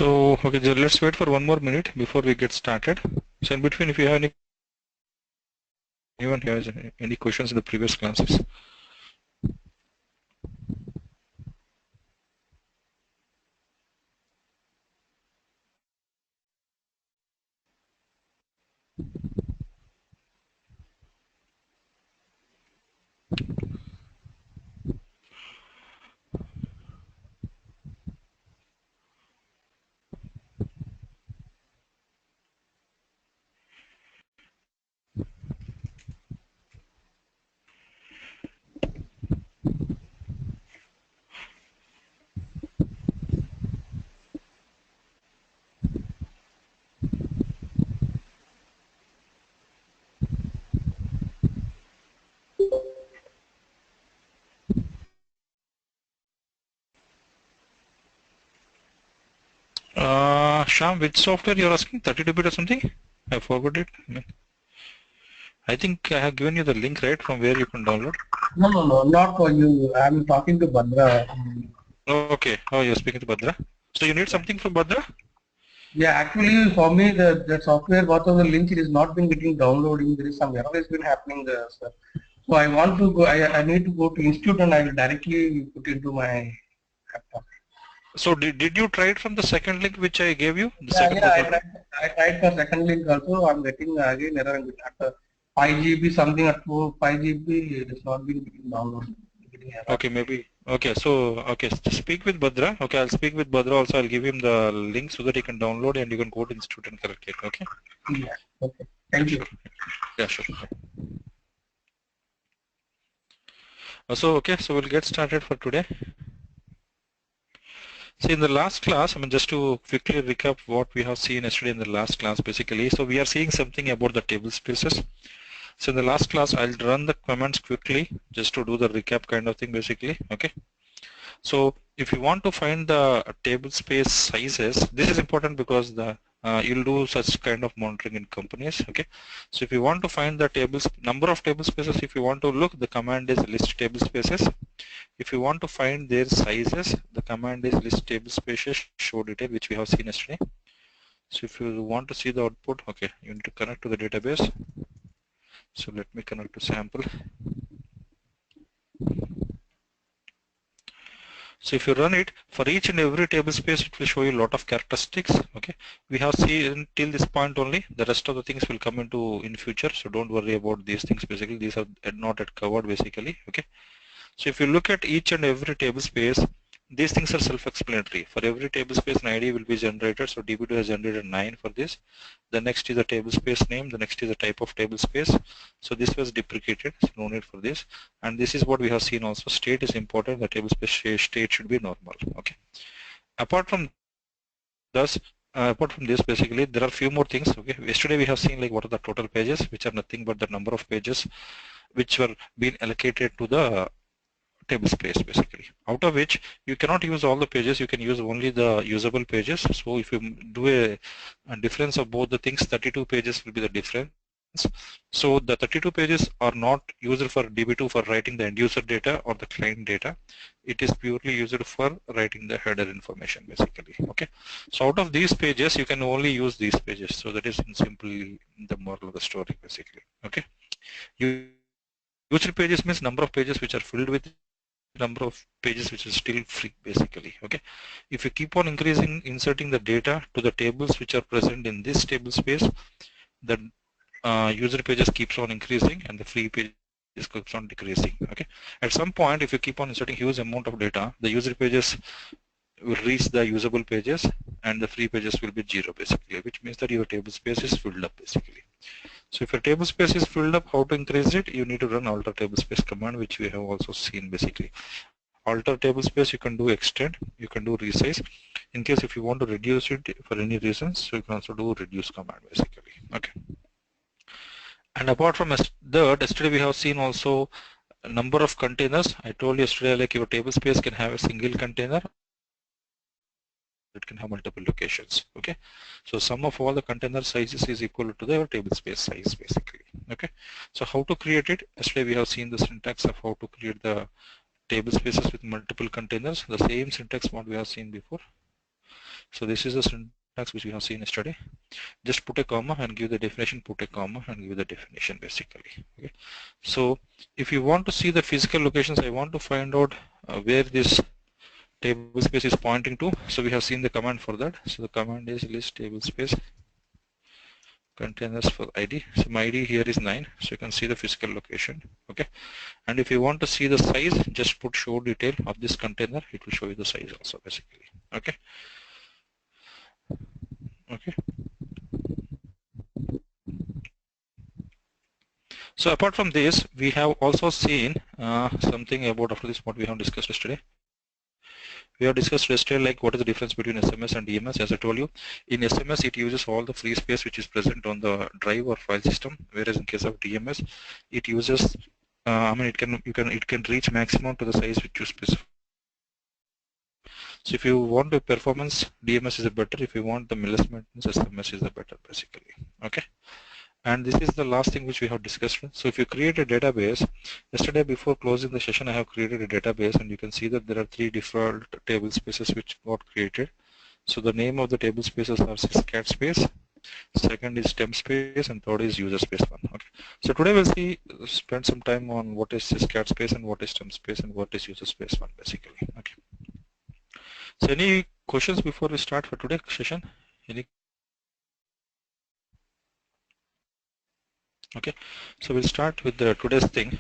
So, okay, let's wait for 1 more minute before we get started. So in between, if you have anyone has any questions in the previous classes. Sham, which software you're asking? 32-bit or something? I forgot it. I think I have given you the link, right, from where you can download. No, not for you. I'm talking to Badra. Okay. Oh, you're speaking to Badra. So you need something from Badra? Yeah, actually, for me, the software, what of the link, it is not been getting downloading. There is some error has been happening there, sir. So I want to go. I need to go to institute and I will directly put into my laptop. So did you try it from the second link which I gave you? The second Yeah. portal? I tried for second link also. I'm getting again error at 5 GB something at 5 GB. It has not been getting downloaded. Getting error. Okay, maybe. Okay, so okay, speak with Badra. Okay, I'll speak with Badra also. I'll give him the link so that he can download and you can go to institute and correct it. Okay. Yeah. Okay. Thank you. Sure. Yeah, sure. So okay, so we'll get started for today. So in the last class, I mean, just to quickly recap what we have seen yesterday in the last class, basically. So we are seeing something about the table spaces. So in the last class, I'll run the commands quickly just to do the recap kind of thing, basically. Okay. So if you want to find the table space sizes, this is important because the you'll do such kind of monitoring in companies. Okay. So if you want to find the number of table spaces, if you want to look, the command is list table spaces. If you want to find their sizes, the command is list table spaces show detail, which we have seen yesterday. So if you want to see the output, okay, you need to connect to the database. So let me connect to sample. So if you run it, for each and every table space, it will show you a lot of characteristics. Okay, we have seen till this point only. The rest of the things will come into in future. So don't worry about these things. Basically, these are not yet covered. Basically, okay. So if you look at each and every table space, these things are self-explanatory. For every table space, an ID will be generated. So DB2 has generated 9 for this. The next is a table space name. The next is a type of table space. So this was deprecated. So no need for this. And this is what we have seen also. State is important. The table space state should be normal. Okay. Apart from this, basically, there are few more things. Okay. Yesterday we have seen like what are the total pages, which are nothing but the number of pages which were being allocated to the table space, basically, out of which you cannot use all the pages, you can use only the usable pages. So if you do a difference of both the things, 32 pages will be the difference. So the 32 pages are not used for DB2 for writing the end user data or the client data. It is purely used for writing the header information, basically. Okay. So out of these pages, you can only use these pages. So that is simply the moral of the story, basically. Okay. User pages means number of pages which are filled with number of pages which is still free, basically. Okay, if you keep on inserting the data to the tables which are present in this table space, the user pages keeps on increasing and the free pages keeps on decreasing. Okay, at some point, if you keep on inserting huge amount of data, the user pages will reach the usable pages and the free pages will be 0, basically, which means that your table space is filled up, basically. So if your table space is filled up, how to increase it? You need to run alter table space command, which we have also seen, basically. Alter table space, you can do extend, you can do resize. In case if you want to reduce it for any reasons, so you can also do reduce command, basically. Okay. And apart from that, yesterday we have seen also a number of containers. I told you yesterday, like your table space can have a single container, it can have multiple locations. Okay, so sum of all the container sizes is equal to the table space size, basically. Okay, so how to create it? Yesterday we have seen the syntax of how to create the table spaces with multiple containers, the same syntax what we have seen before. So this is the syntax which we have seen yesterday. Just put a comma and give the definition, put a comma and give the definition basically. Okay. So if you want to see the physical locations, I want to find out where this table space is pointing to. So we have seen the command for that. So the command is list table space containers for ID. So my ID here is 9, so you can see the physical location. Okay. And if you want to see the size, just put show detail of this container. It will show you the size also basically. Okay. Okay. So apart from this, we have also seen something about after this what we have discussed yesterday. We have discussed yesterday like what is the difference between SMS and DMS. As I told you, in SMS it uses all the free space which is present on the drive or file system, whereas in case of DMS it uses it can reach maximum to the size which you specify. So if you want the performance, DMS is a better. If you want the less maintenance, SMS is a better basically. Okay. And this is the last thing which we have discussed. So if you create a database, yesterday before closing the session I have created a database, and you can see that there are 3 default table spaces which got created. So the name of the table spaces are syscat space, second is temp space, and third is user space 1. Okay. So today we'll spend some time on what is syscat space and what is temp space and what is user space 1 basically. Okay. So any questions before we start for today's session? Any? Okay, so we'll start with the today's thing.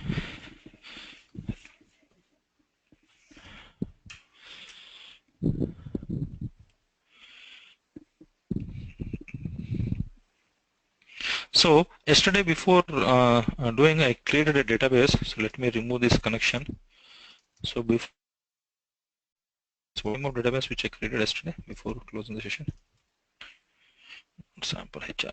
So yesterday before doing, I created a database. So let me remove this connection. So before volume of database which I created yesterday before closing the session. Sample HR.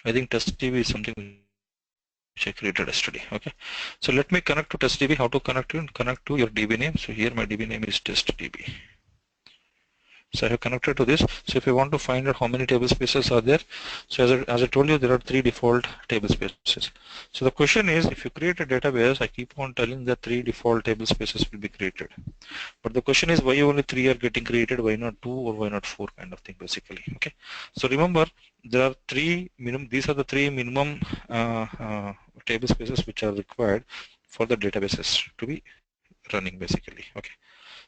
I think TestDB is something which I created yesterday. Okay, so let me connect to TestDB. How to connect to? Connect to your DB name. So here my DB name is TestDB. So I have connected to this. So if you want to find out how many table spaces are there, so as I told you, there are 3 default table spaces. So the question is, if you create a database, I keep on telling that 3 default table spaces will be created. But the question is, why only 3 are getting created? Why not 2 or why not 4 kind of thing basically? Okay. So remember, there are 3 minimum. These are the 3 minimum table spaces which are required for the databases to be running basically. Okay.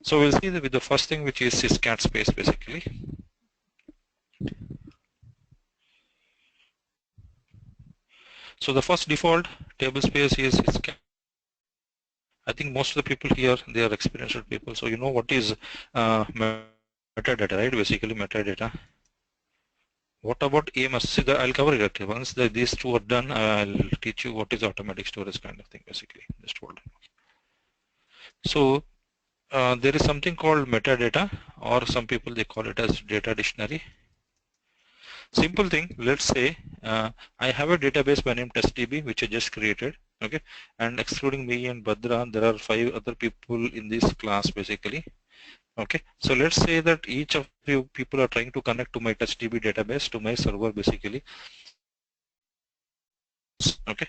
So we'll see with the first thing, which is syscat space basically. So the first default table space is syscat. I think most of the people here, they are experienced people, so you know what is metadata, right? Basically metadata. What about EMS? See, I'll cover it. Once these 2 are done, I'll teach you what is automatic storage kind of thing basically. Just hold on. So there is something called metadata, or some people they call it as data dictionary. Simple thing, let's say I have a database by name TestDB which I just created, okay, and excluding me and Badra, there are 5 other people in this class basically, okay. So let's say that each of you people are trying to connect to my TestDB database, to my server basically, okay.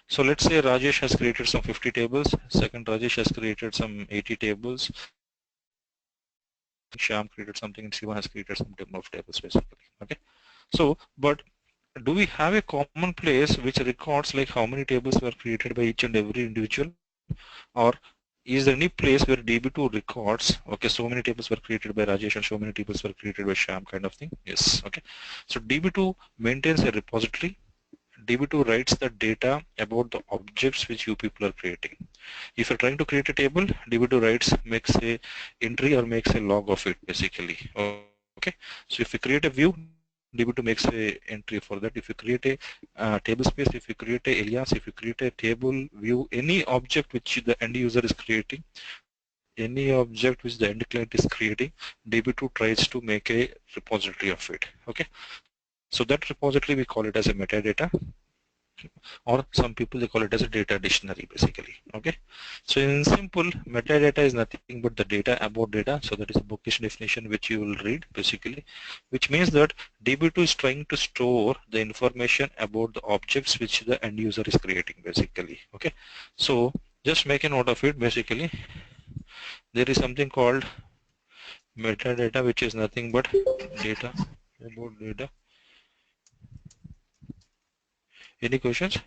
So let's say Rajesh has created some 50 tables, second Rajesh has created some 80 tables, Shyam created something, and Shiva has created some number of tables basically, okay. So, but do we have a common place which records like how many tables were created by each and every individual, or is there any place where DB2 records, okay, so many tables were created by Rajesh and so many tables were created by Shyam kind of thing? Yes, okay. So DB2 maintains a repository. DB2 writes the data about the objects which you people are creating. If you're trying to create a table, DB2 makes a entry or makes a log of it basically, okay. So if you create a view, DB2 makes a entry for that. If you create a table space, if you create a alias, if you create a table view, any object which the end user is creating, any object which the end client is creating, DB2 tries to make a repository of it. Okay, so that repository we call it as a metadata, or some people they call it as a data dictionary basically. Okay, so in simple, metadata is nothing but the data about data. So that is a bookish definition which you will read basically, which means that DB2 is trying to store the information about the objects which the end user is creating basically. Okay, so just make a note of it basically. There is something called metadata, which is nothing but data about data. Any questions?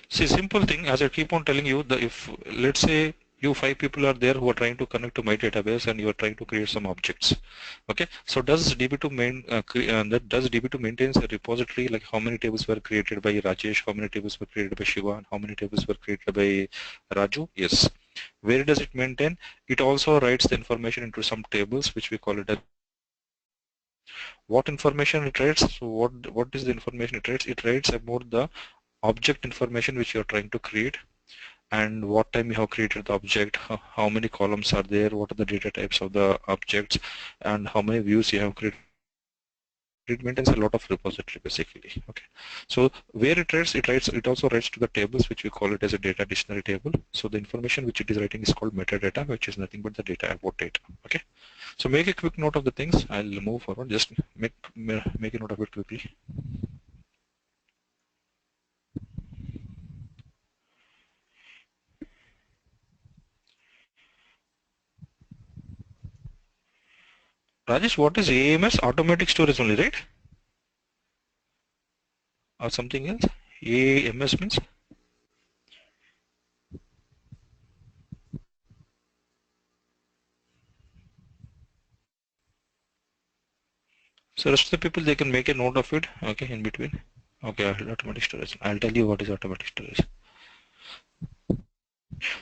See, simple thing, as I keep on telling you, the if let's say you 5 people are there who are trying to connect to my database and you are trying to create some objects. Okay, so does DB2 does DB2 maintains a repository like how many tables were created by Rajesh, how many tables were created by Shiva, and how many tables were created by Raju? Yes. Where does it maintain? It also writes the information into some tables which we call it as what information it writes. So what is the information it writes? It writes about the object information which you are trying to create and what time you have created the object, how many columns are there, what are the data types of the objects, and how many views you have created. It maintains a lot of repository basically. Okay, so where it also writes to the tables which we call it as a data dictionary table. So the information which it is writing is called metadata, which is nothing but the data about data. Okay, so make a quick note of the things. I'll move forward. Just make a note of it quickly. Rajesh, what is AMS? Automatic storage only, right? Or something else? AMS means? So rest of the people, they can make a note of it, okay, in between. Okay, automatic storage. I'll tell you what is automatic storage.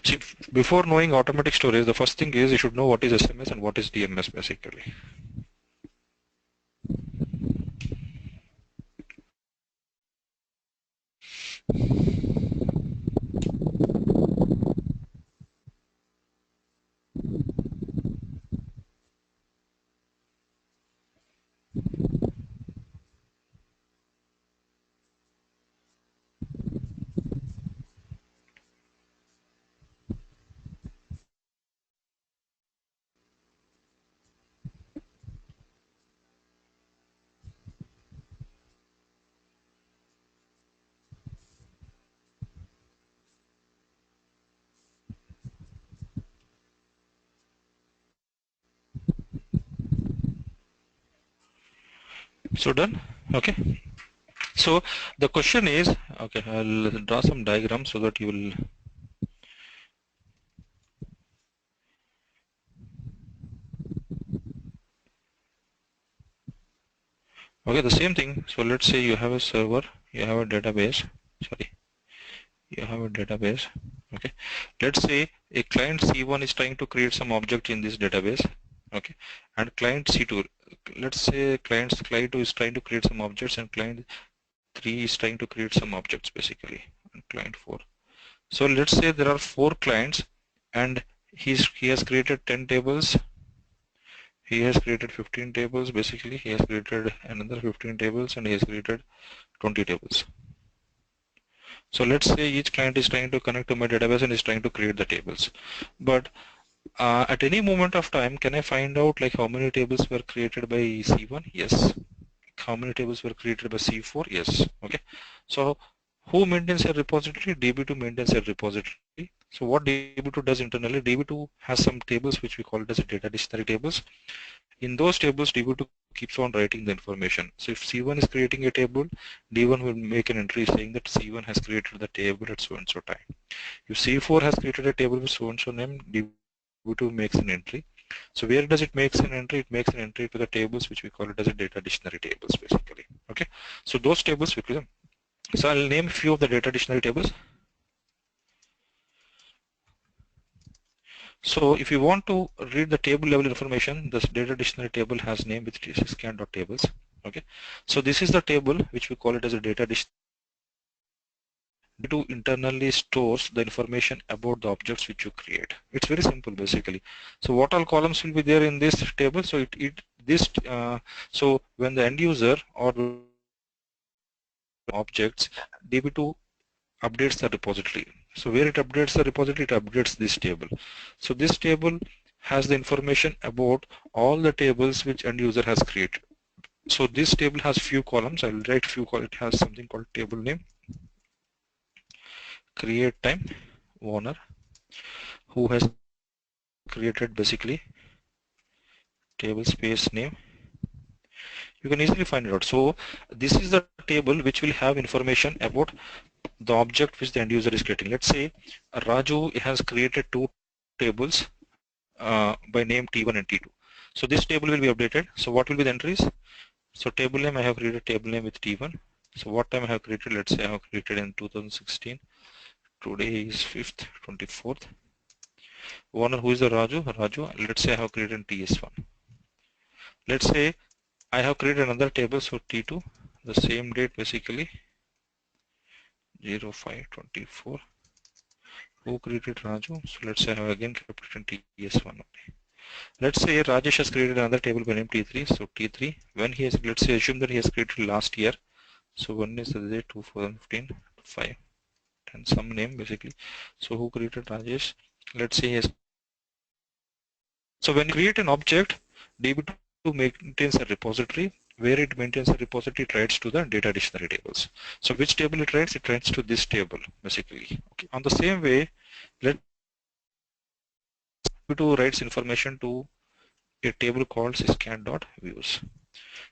See, before knowing automatic storage, the first thing is you should know what is SMS and what is DMS basically. So done, okay. So the question is, okay, I'll draw some diagram so that you will. Okay, the same thing. So let's say you have a server, you have a database, sorry, you have a database, okay. Let's say a client C1 is trying to create some object in this database, okay, and client C2, let's say client 2 is trying to create some objects and client 3 is trying to create some objects basically, and client 4. So let's say there are 4 clients and he has created 10 tables, he has created 15 tables basically, he has created another 15 tables and he has created 20 tables. So let's say each client is trying to connect to my database and is trying to create the tables. But at any moment of time, can I find out like how many tables were created by C1? Yes. How many tables were created by C4? Yes. Okay. So who maintains a repository? DB2 maintains a repository. So what DB2 does internally, DB2 has some tables which we call it as a data dictionary tables. In those tables, DB2 keeps on writing the information. So if C1 is creating a table, D1 will make an entry saying that C1 has created the table at so and so time. If C4 has created a table with so and so name, DB2 makes an entry. So where does it makes an entry? It makes an entry to the tables which we call it as a data dictionary tables basically. Okay. So those tables, so I'll name a few of the data dictionary tables. So if you want to read the table level information, this data dictionary table has name with scan.tables. Okay. So this is the table which we call it as a data dictionary. DB2 internally stores the information about the objects which you create. It's very simple basically. So what all columns will be there in this table? So so when the end user or objects, DB2 updates the repository. So where it updates the repository, it updates this table. So this table has the information about all the tables which end user has created. So this table has few columns. I will write few columns. It has something called table name, create time, owner, who has created basically table space name. You can easily find it out. So this is the table which will have information about the object which the end user is creating. Let's say Raju has created two tables by name T1 and T2. So this table will be updated. So what will be the entries? So table name, I have created table name with T1. So what time I have created? Let's say I have created in 2016. Today is 5th, 24th. Owner, who is the Raju? Raju. Let's say I have created TS1. Let's say I have created another table. So T2, the same date basically 0524. Who created Raju? So let's say I have again kept it in TS1 only. Let's say Rajesh has created another table by name T3. So T3, when he has, let's say assume that he has created last year. So one is the date 2015, 5, and some name basically. So who created Rajesh? Let's say he has. So when you create an object, DB2 maintains a repository. Where it maintains a repository, it writes to the data dictionary tables. So which table it writes? It writes to this table basically. Okay. On the same way, let DB2 writes information to a table called syscan.views.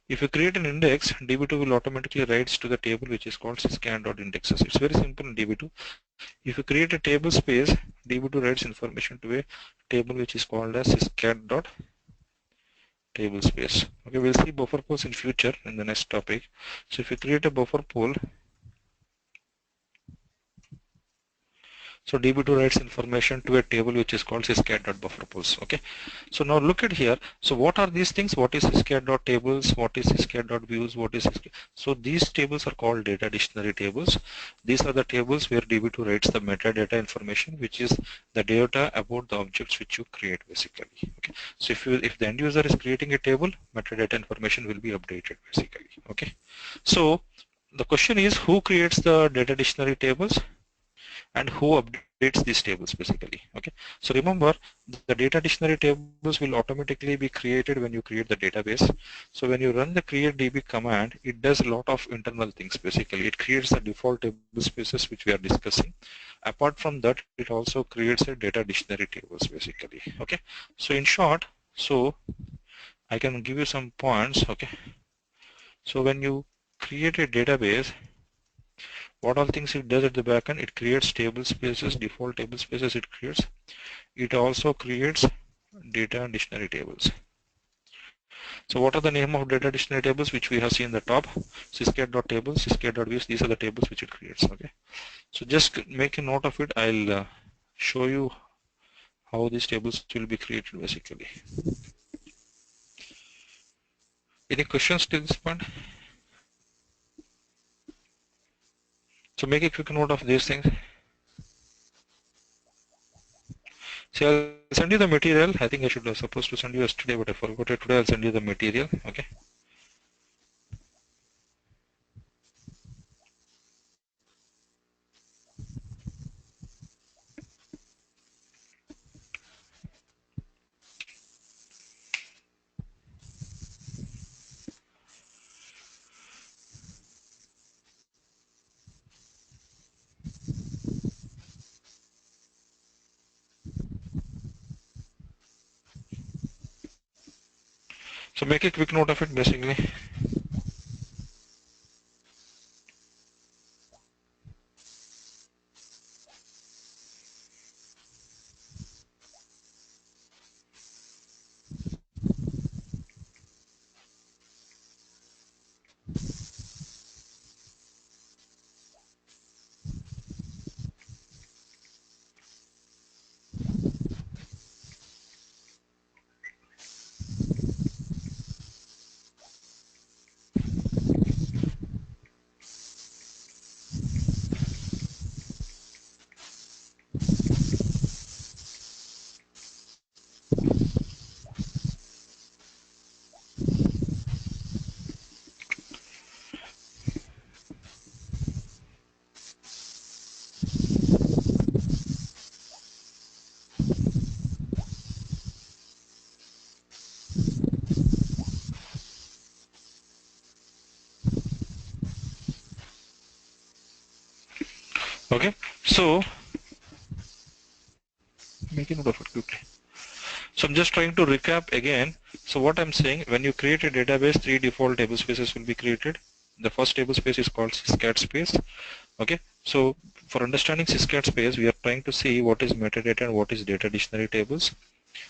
If you create an index, DB2 will automatically writes to the table which is called syscan.indexes. It's very simple in DB2. If you create a table space, DB2 writes information to a table which is called as syscan.tablespace. Okay, we'll see buffer pools in future in the next topic. So if you create a buffer pool, so DB2 writes information to a table which is called syscat.bufferpools. Okay. So now look at here. So what are these things? What is syscat.tables? What is syscat.views? What is syscat? So these tables are called data dictionary tables. These are the tables where DB2 writes the metadata information, which is the data about the objects which you create basically. Okay. So if the end user is creating a table, metadata information will be updated basically. Okay. So the question is, who creates the data dictionary tables and who updates these tables basically. Okay. So remember, the data dictionary tables will automatically be created when you create the database. So when you run the create db command, it does a lot of internal things basically. It creates the default table spaces which we are discussing. Apart from that, it also creates a data dictionary tables basically. Okay. So in short, so I can give you some points. Okay. So when you create a database, what all things it does at the backend? It creates table spaces, default table spaces it creates. It also creates data dictionary tables. So what are the name of data dictionary tables which we have seen in the top? syscat.tables, syscat.views, these are the tables which it creates. Okay. So just make a note of it. I'll show you how these tables will be created basically. Any questions till this point? So make a quick note of these things. So I'll send you the material. I think I should have supposed to send you yesterday, but I forgot it today. I'll send you the material. Okay. So make a quick note of it basically. Okay, so make a note of it quickly. So I'm just trying to recap again. So what I'm saying, when you create a database, 3 default table spaces will be created. The first table space is called syscat space. Okay, so for understanding syscat space, we are trying to see what is metadata and what is data dictionary tables.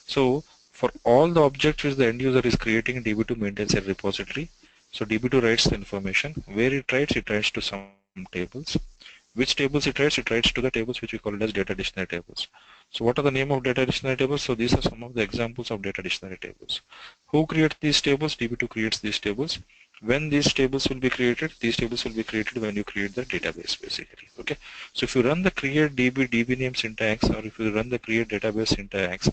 So for all the objects which the end user is creating, DB2 maintains a repository. So DB2 writes the information. Where it writes to some tables. Which tables it writes? It writes to the tables which we call as data dictionary tables. So what are the name of data dictionary tables? So these are some of the examples of data dictionary tables. Who creates these tables? DB2 creates these tables. When these tables will be created? These tables will be created when you create the database basically. Okay. So if you run the create DB name syntax, or if you run the create database syntax,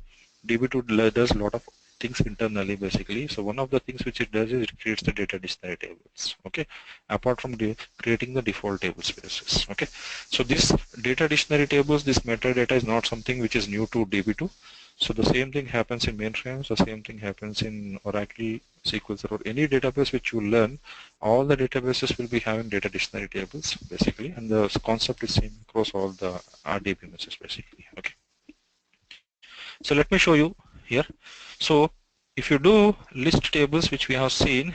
DB2 does a lot of things internally basically. So one of the things which it does is it creates the data dictionary tables. Okay, apart from creating the default table spaces. Okay, so this data dictionary tables, this metadata is not something which is new to DB2. So the same thing happens in mainframes, the same thing happens in Oracle, SQL Server, any database which you learn. All the databases will be having data dictionary tables basically, and the concept is same across all the RDBMSs basically. Okay. So let me show you here. So if you do list tables which we have seen,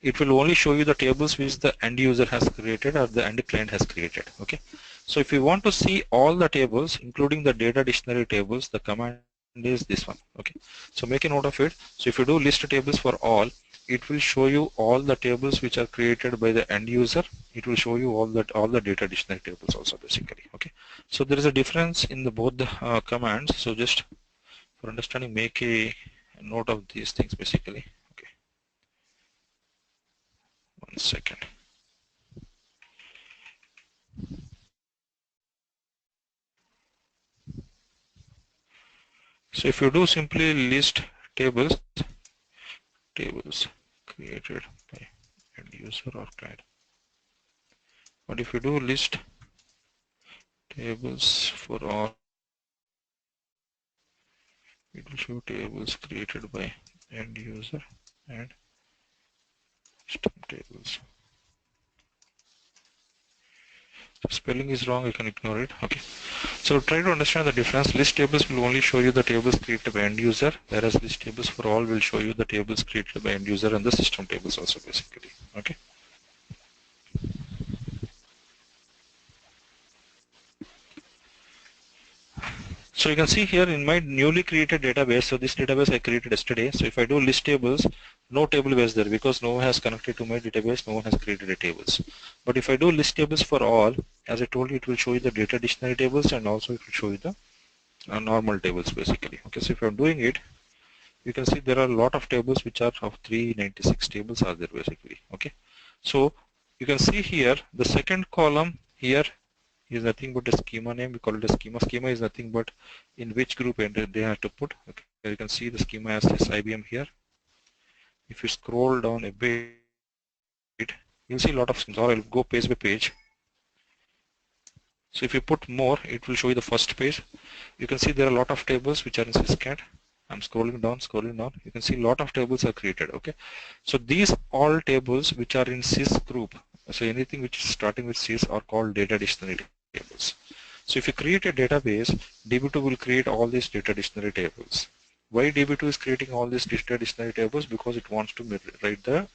it will only show you the tables which the end user has created or the end client has created. Okay. So if you want to see all the tables, including the data dictionary tables, the command is this one. Okay. So make a note of it. So if you do list tables for all, it will show you all the tables which are created by the end user. It will show you all the data dictionary tables also basically. Okay. So there is a difference in the both the commands. So just for understanding, make a note of these things basically. Okay, 1 second. So if you do simply list tables created by end user or client, but if you do list tables for all, it will show tables created by end user and system tables. Spelling is wrong, you can ignore it. Okay, so try to understand the difference. List tables will only show you the tables created by end user, whereas list tables for all will show you the tables created by end user and the system tables also basically. Okay. So you can see here in my newly created database, so this database I created yesterday. So if I do list tables, no table was there because no one has connected to my database, no one has created a tables. But if I do list tables for all, as I told you, it will show you the data dictionary tables and also it will show you the normal tables basically. Okay, so if I'm doing it, you can see there are a lot of tables which are of 396 tables are there basically. Okay, so you can see here the second column here is nothing but a schema name. We call it a schema. Schema is nothing but in which group they have to put. Okay, you can see the schema has this IBM here. If you scroll down a bit, you'll see a lot of schemes. Or I'll go page by page. So if you put more, it will show you the first page. You can see there are a lot of tables which are in syscat. I'm scrolling down. You can see a lot of tables are created. Okay, so these all tables which are in sys group. So anything which is starting with sys are called data dictionary tables. So if you create a database, DB2 will create all these data dictionary tables. Why DB2 is creating all these data dictionary tables? Because it wants to write the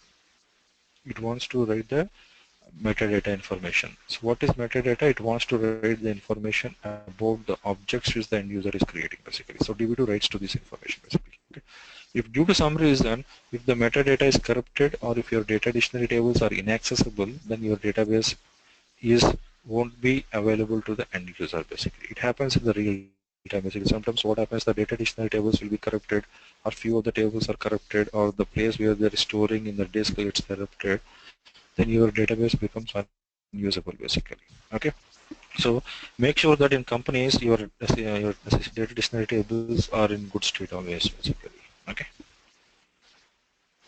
metadata information. So what is metadata? It wants to write the information about the objects which the end user is creating basically. So DB2 writes to this information basically. Okay. If due to some reason, if the metadata is corrupted or if your data dictionary tables are inaccessible, then your database won't be available to the end user basically. It happens in the real time basically. Sometimes what happens, the data dictionary tables will be corrupted, or few of the tables are corrupted, or the place where they're storing in the disk gets corrupted, then your database becomes unusable basically. Okay, so make sure that in companies your data dictionary tables are in good state always basically. Okay,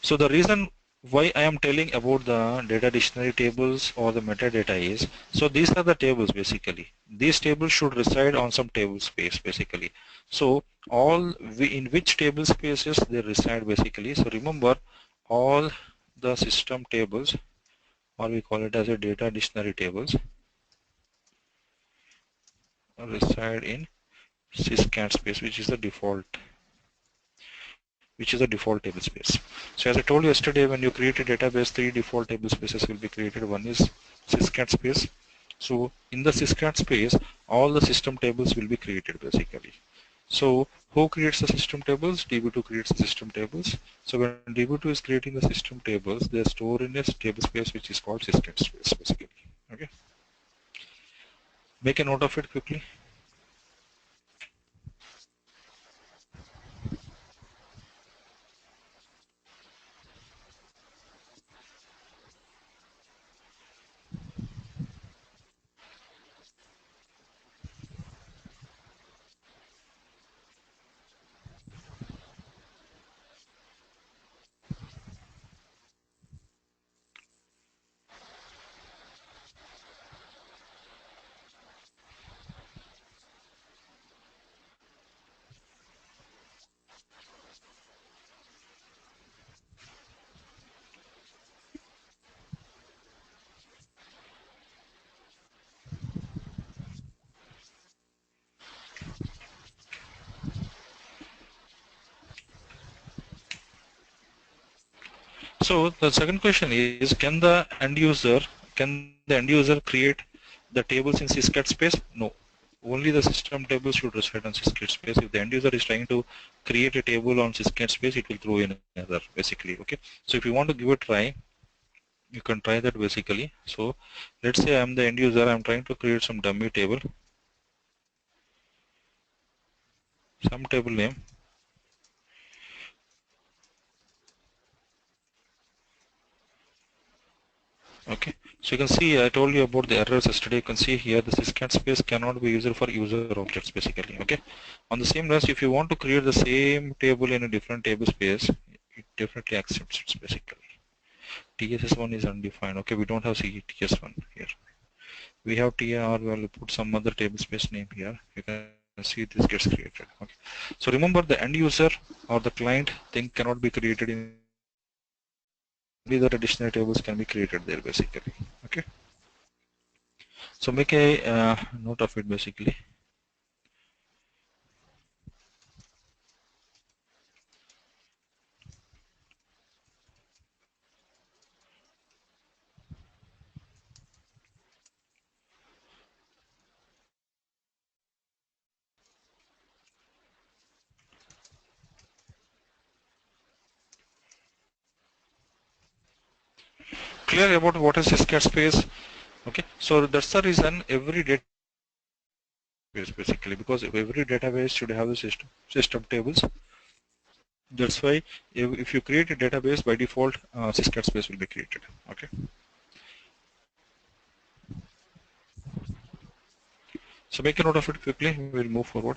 so the reason why I am telling about the data dictionary tables or the metadata is, so these are the tables basically. These tables should reside on some table space basically. So in which table spaces they reside basically. So remember, all the system tables, or we call it as a data dictionary tables, reside in syscat space, which is the default table space. So as I told you yesterday, when you create a database, 3 default table spaces will be created. One is syscat space. So in the syscat space, all the system tables will be created basically. So who creates the system tables? DB2 creates the system tables. So when DB2 is creating the system tables, they are stored in a table space which is called syscat space basically. Okay. Make a note of it quickly. So the second question is, can the end user create the tables in syscat space? No. Only the system tables should reside on syscat space. If the end user is trying to create a table on syscat space, it will throw in another basically. Okay. So if you want to give a try, you can try that basically. So let's say I'm the end user. I'm trying to create some dummy table, some table name. Okay, so you can see I told you about the errors yesterday. You can see here the syscat space cannot be used for user objects basically. Okay, on the same lines, if you want to create the same table in a different table space, it definitely accepts it basically. TSS1 is undefined. Okay, we don't have TS1 here. We have TR. We'll put some other table space name here. You can see this gets created. Okay, so remember the end user or the client thing cannot be created in. Only the additional tables can be created there basically. Okay. So make a note of it basically. Clear about what is syscat space? Okay, so that's the reason every database basically, because every database should have the system tables. That's why if you create a database, by default syscat space will be created. Okay, so make a note of it quickly. We'll move forward.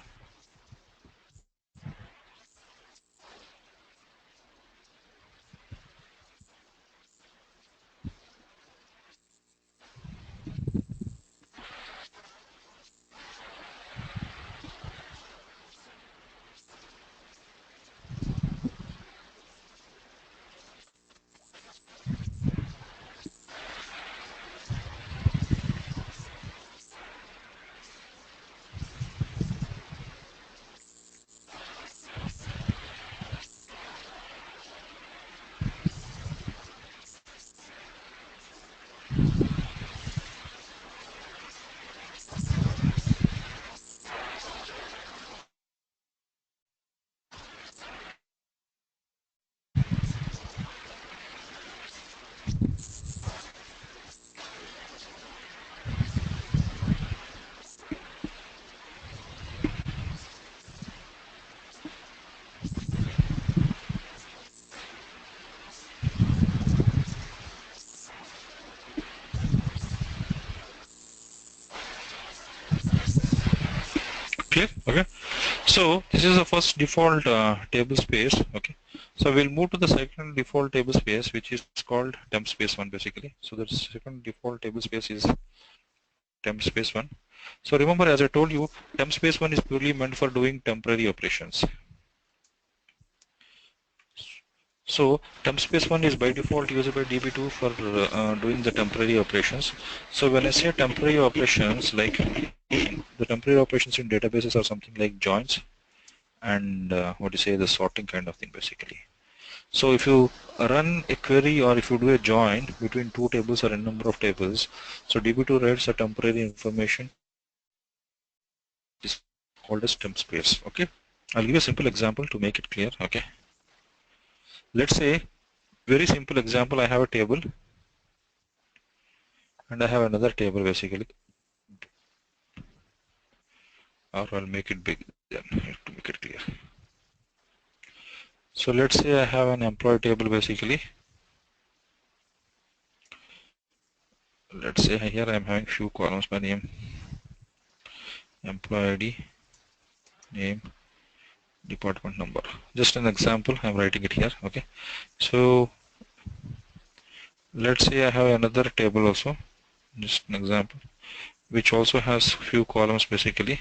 Clear? Okay. So this is the first default table space. Okay. So we'll move to the second default table space, which is called temp space one basically. So the second default table space is temp space one. So remember, as I told you, temp space one is purely meant for doing temporary operations. So Tablespace 1 is by default used by DB2 for doing the temporary operations. So when I say temporary operations, like the temporary operations in databases are something like joins and what do you say, the sorting kind of thing basically. So if you run a query or if you do a join between two tables or a number of tables, so DB2 writes a temporary information is called as temp space. Okay, I'll give you a simple example to make it clear. Okay, let's say very simple example. I have a table and I have another table basically, or I'll make it big then to make it clear. So let's say I have an employee table basically. Let's say here I'm having few columns by name, employee ID, name, department number. Just an example, I'm writing it here. Okay, so let's say I have another table also, just an example, which also has few columns basically,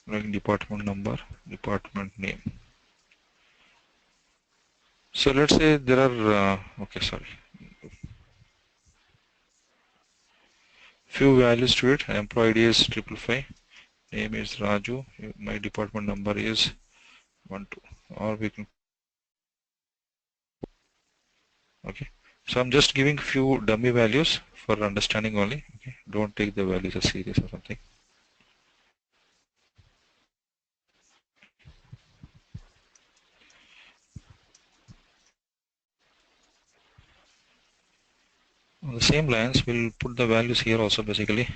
like department number, department name. So let's say there are okay, sorry, few values to it. Employee ID is 555, name is Raju, my department number is 12, or we can, okay. So I'm just giving few dummy values for understanding only. Okay, don't take the values as serious or something. On the same lines, we'll put the values here also basically.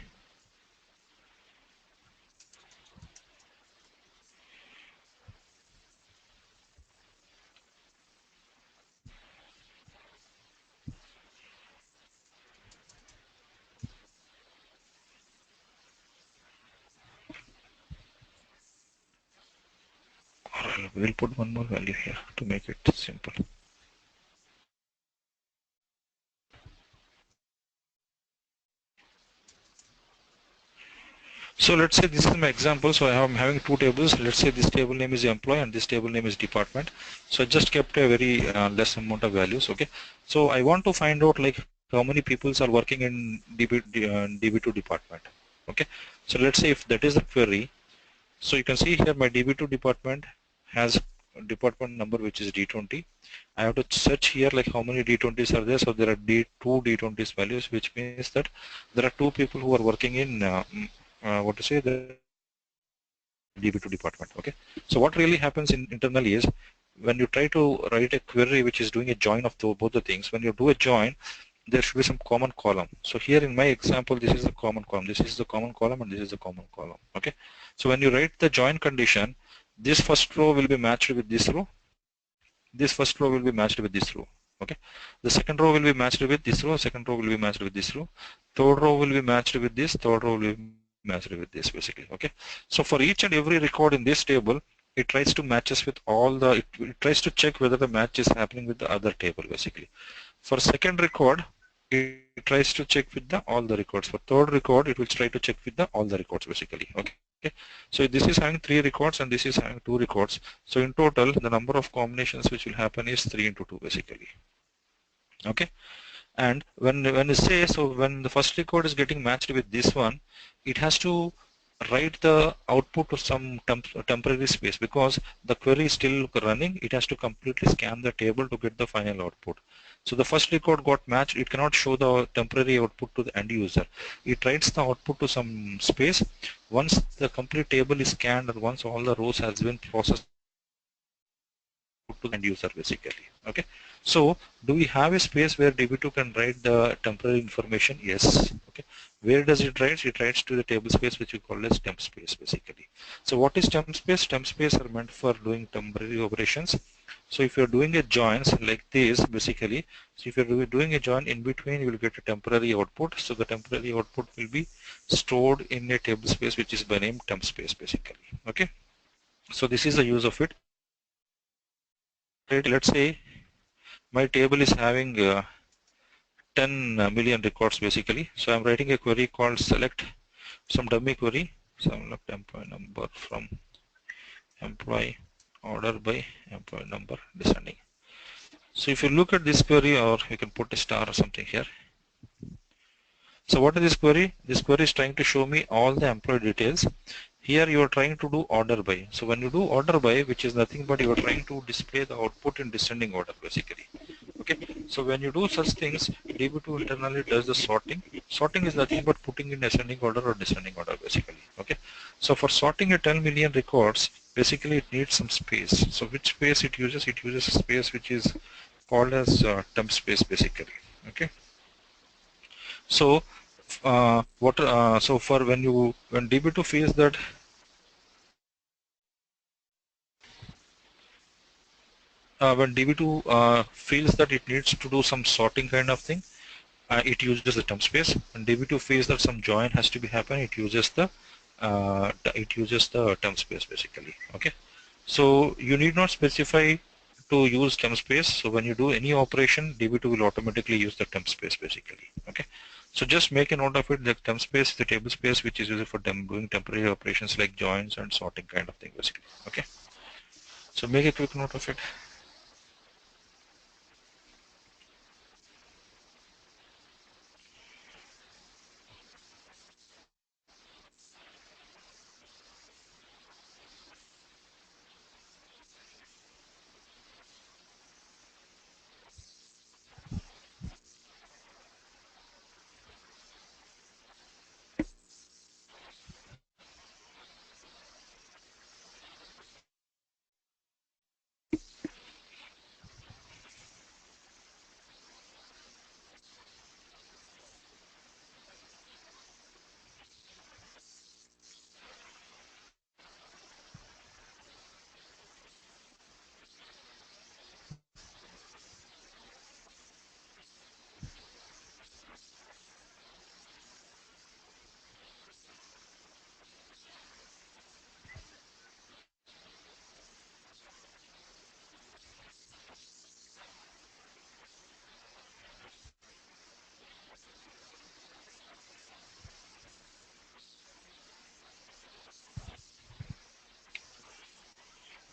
Or we'll put one more value here to make it simple. So let's say this is my example. So I'm having two tables. Let's say this table name is employee and this table name is department. So I just kept a very less amount of values. Okay. So I want to find out like how many people are working in DB2 department. Okay. So let's say if that is the query. So you can see here my DB2 department has a department number which is D20. I have to search here like how many D20s are there. So there are two D20s values, which means that there are two people who are working in what to say, the DB2 department. Okay. So what really happens internally is when you try to write a query which is doing a join of both the things, when you do a join, there should be some common column. So here in my example, this is the common column, this is the common column, and this is the common column. Okay. So when you write the join condition, this first row will be matched with this row, this first row will be matched with this row. Okay. The second row will be matched with this row, second row will be matched with this row, third row will be matched with this, third row will be matched with this basically. Okay. So for each and every record in this table, it tries to matches with all the, it tries to check whether the match is happening with the other table basically. For second record, it tries to check with the all the records. For third record, it will try to check with the all the records basically. Okay. So this is having 3 records and this is having 2 records. So in total, the number of combinations which will happen is 3 into 2 basically. Okay. And when you say, so when the first record is getting matched with this one, it has to write the output to some temporary space, because the query is still running. It has to completely scan the table to get the final output. So the first record got matched, it cannot show the temporary output to the end user. It writes the output to some space. Once the complete table is scanned, or once all the rows has been processed to the end user basically. Okay. So do we have a space where DB2 can write the temporary information? Yes. Okay. Where does it write? It writes to the table space, which we call as temp space basically. So what is temp space? Temp space are meant for doing temporary operations. So if you're doing a joins like this basically, so if you're doing a join in between, you will get a temporary output. So the temporary output will be stored in a table space which is by name temp space basically. Okay. So this is the use of it. Let's say my table is having 10 million records basically. So I'm writing a query called select some dummy query, select employee number from employee order by employee number descending. So if you look at this query, or you can put a star or something here. So what is this query? This query is trying to show me all the employee details. Here you are trying to do order by. So when you do order by, which is nothing but you are trying to display the output in descending order basically. Okay. So when you do such things, DB2 internally does the sorting. Sorting is nothing but putting in ascending order or descending order basically. Okay. So for sorting a 10 million records, basically it needs some space. So which space it uses? It uses a space which is called as temp space basically. Okay. So so for when DB2 feels that when DB2 feels that it needs to do some sorting kind of thing, it uses the temp space. When DB2 feels that some join has to be happen, it uses the temp space basically. Okay, so you need not specify to use temp space. So when you do any operation, DB2 will automatically use the temp space basically. Okay, so just make a note of it. The temp space is the table space which is used for doing temporary operations like joins and sorting kind of thing basically. Okay, so make a quick note of it.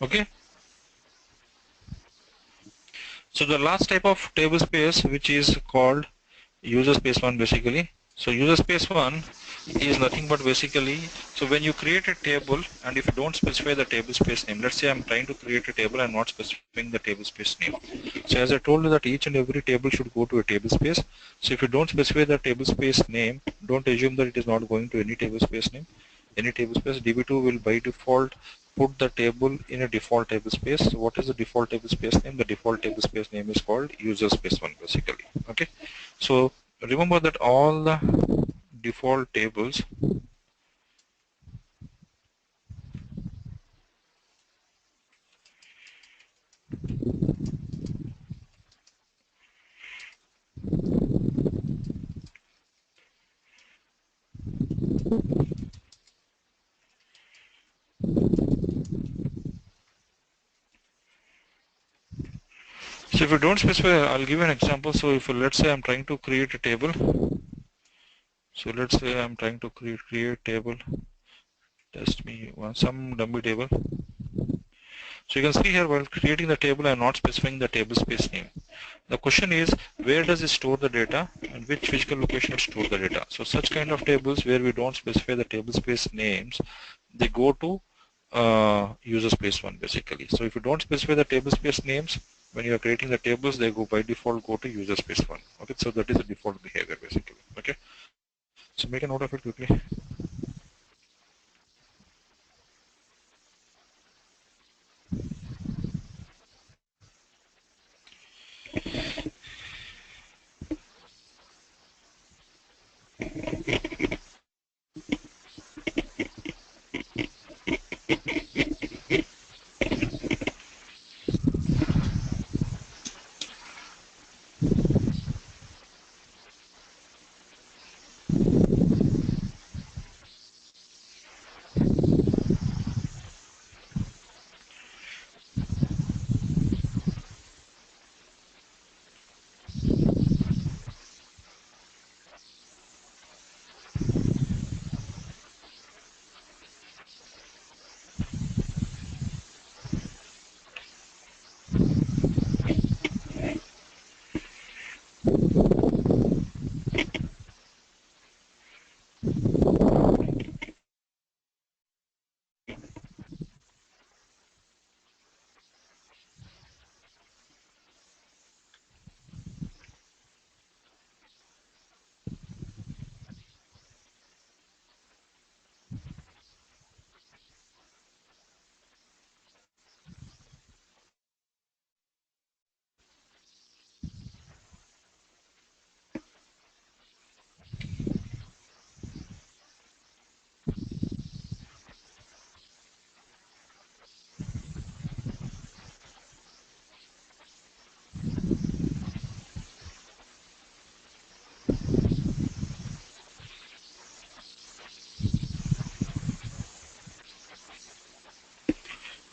Okay, so the last type of table space which is called user space one basically. So user space one is nothing but basically, so when you create a table and if you don't specify the table space name, let's say I'm trying to create a table and not specifying the table space name. So as I told you that each and every table should go to a table space. So if you don't specify the table space name, don't assume that it is not going to any table space name. Any table space, DB2 will by default put the table in a default table space. So what is the default table space name? The default table space name is called user space one basically. Okay, so remember that all the default tables, so if you don't specify, I'll give you an example. So if let's say I'm trying to create a table, so let's say I'm trying to create table, test me one some dummy table. So you can see here while creating the table, I'm not specifying the table space name. The question is, where does it store the data and which physical location it store the data? So such kind of tables where we don't specify the table space names, they go to user space one basically. So if you don't specify the table space names, when you are creating the tables, they go by default go to user space one. Okay, so that is the default behavior basically. Okay, so make a note of it quickly.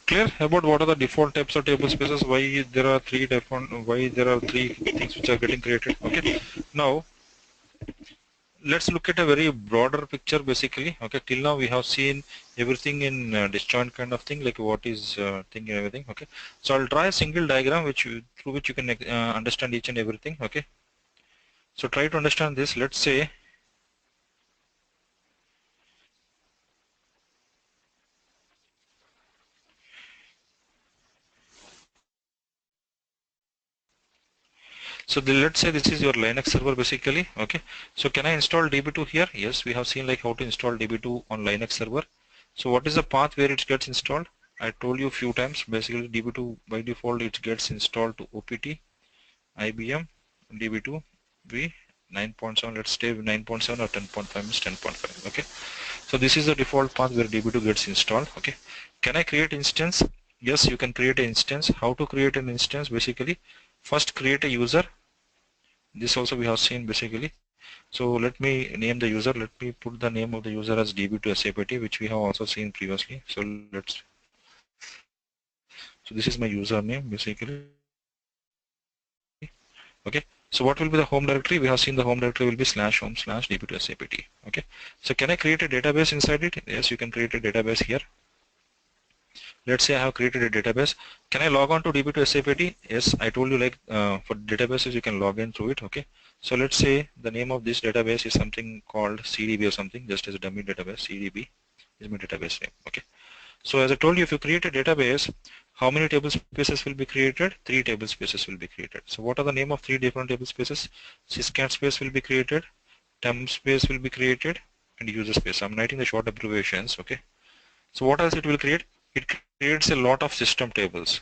Clear about what are the default types of table spaces? Why there are three different? Why there are three things which are getting created? Okay. Now let's look at a very broader picture basically. Okay, till now we have seen everything in disjoint kind of thing, like what is thing and everything. Okay, so I'll draw a single diagram through which you can understand each and everything. Okay, so try to understand this. Let's say let's say this is your Linux server basically. Okay, so can I install DB2 here? Yes, we have seen like how to install DB2 on Linux server. So what is the path where it gets installed? I told you a few times. Basically DB2 by default it gets installed to OPT IBM DB2 V 9.7. Let's stay with 9.7 or 10.5 is 10.5. Okay, so this is the default path where DB2 gets installed. Okay, can I create instance? Yes, you can create an instance. How to create an instance? Basically first create a user. This also we have seen basically. So let me name the user. Let me put the name of the user as DB2 SAPT, which we have also seen previously. So this is my username basically. Okay, so what will be the home directory? We have seen the home directory will be /home/db2sapt. Okay, so can I create a database inside it? Yes, you can create a database here. Let's say I have created a database. Can I log on to db2sapt? Yes, I told you like for databases you can log in through it. Okay, so let's say the name of this database is something called CDB or something, just as a dummy database. CDB is my database name. Okay, so as I told you, if you create a database, how many table spaces will be created? 3 table spaces will be created. So what are the name of 3 different table spaces? Syscat space will be created, temp space will be created, and user space. I'm writing the short abbreviations. Okay. So what else it will create? It creates a lot of system tables.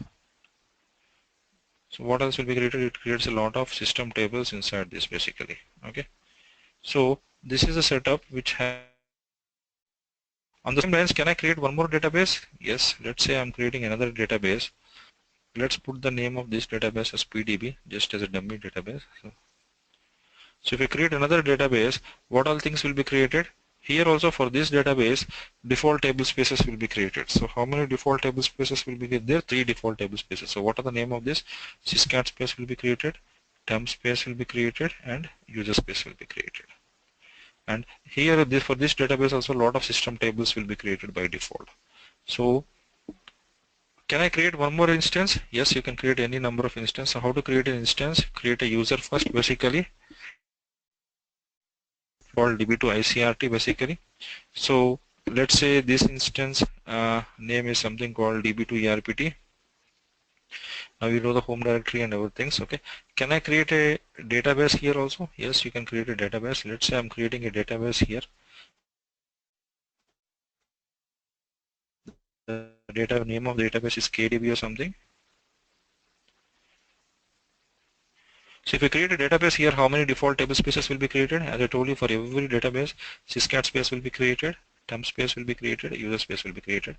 So what else will be created? It creates a lot of system tables inside this basically. Okay. So this is a setup which has. On the same lines, can I create one more database? Yes. Let's say I'm creating another database. Let's put the name of this database as PDB, just as a dummy database. So if I create another database, what all things will be created? Here also for this database, default table spaces will be created. So how many default table spaces will be there? 3 default table spaces. So what are the name of this? Syscat space will be created, temp space will be created, and user space will be created. And here for this database also a lot of system tables will be created by default. So can I create one more instance? Yes, you can create any number of instances. So how to create an instance? Create a user first basically, called DB2 ICRT basically. So let's say this instance name is something called DB2 ERPT. Now you know the home directory and everything. Okay. Can I create a database here also? Yes, you can create a database. Let's say I'm creating a database here. The data name of the database is KDB or something. So if you create a database here, how many default table spaces will be created? As I told you, for every database, syscat space will be created, temp space will be created, user space will be created.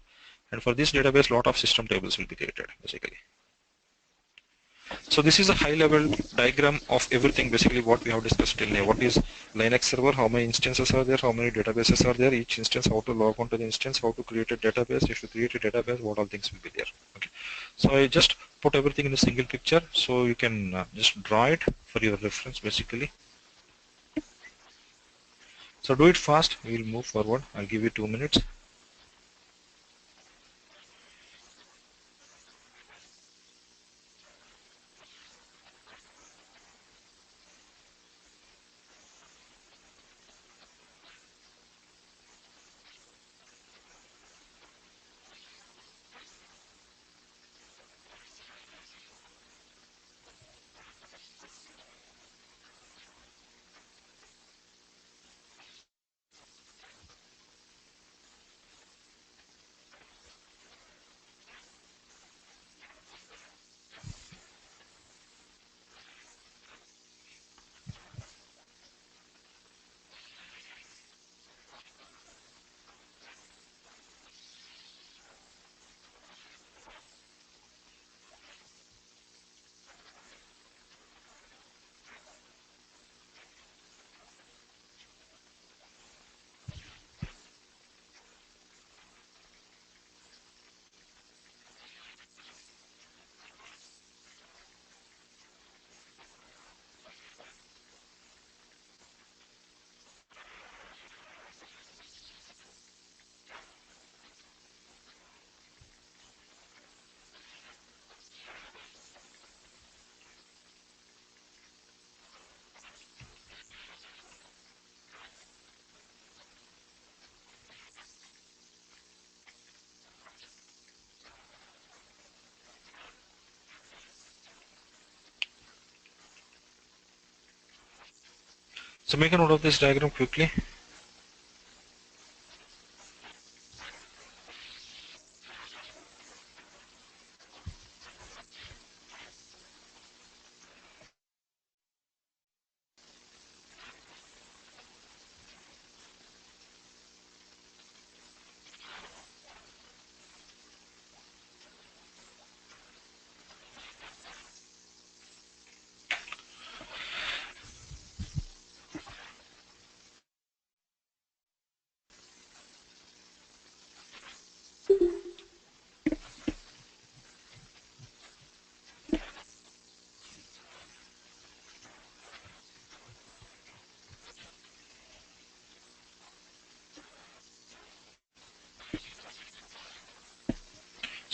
And for this database, lot of system tables will be created, basically. So this is a high level diagram of everything, basically what we have discussed till now. What is Linux server, how many instances are there, how many databases are there, each instance, how to log on to the instance, how to create a database, if you create a database, what all things will be there. Okay. So I just put everything in a single picture so you can just draw it for your reference basically. So do it fast, we will move forward. I'll give you 2 minutes. So make a note of this diagram quickly.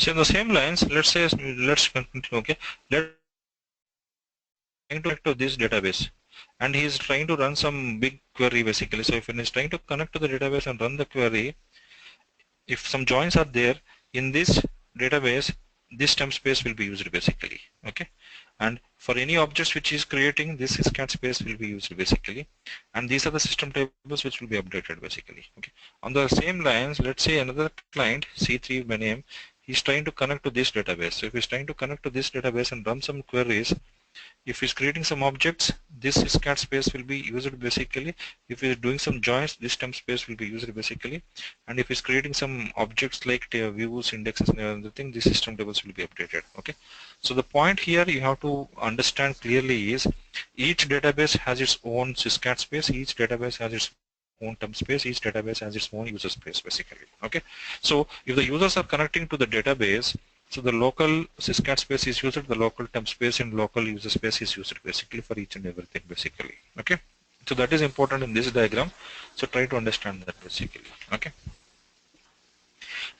So in the same lines, let's continue. Okay, let's trying to connect to this database, and he is trying to run some big query basically. So if he is trying to connect to the database and run the query, if some joins are there in this database, this temp space will be used basically. Okay, and for any objects which is creating, this scat space will be used basically, and these are the system tables which will be updated basically. Okay, on the same lines, let's say another client C3 by name, he's trying to connect to this database. So if he's trying to connect to this database and run some queries, if he's creating some objects, this scat space will be used basically. If he's doing some joins, this temp space will be used basically. And if he's creating some objects like views, indexes, and everything, the system tables will be updated. Okay. So the point here you have to understand clearly is each database has its own syscat space. Each database has its own temp space. Each database has its own user space basically. Okay. So if the users are connecting to the database, so the local syscat space is used, the local temp space and local user space is used basically for each and everything basically. Okay. So that is important in this diagram. So try to understand that basically. Okay.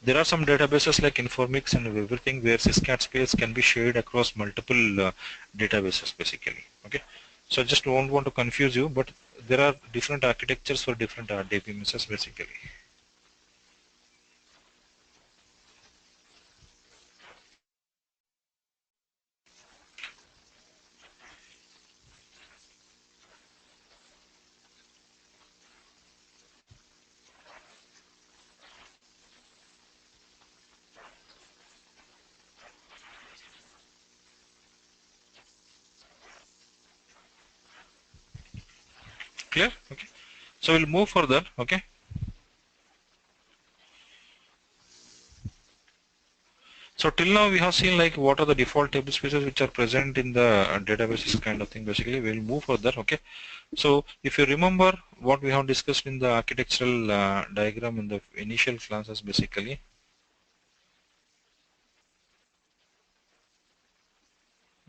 There are some databases like Informix and everything where syscat space can be shared across multiple databases basically. Okay. So I just don't want to confuse you, but there are different architectures for different DBMSs basically. Clear? Okay. So we'll move further. Okay. So till now we have seen like what are the default table spaces which are present in the databases kind of thing basically. We'll move further. Okay. So if you remember what we have discussed in the architectural diagram in the initial classes basically.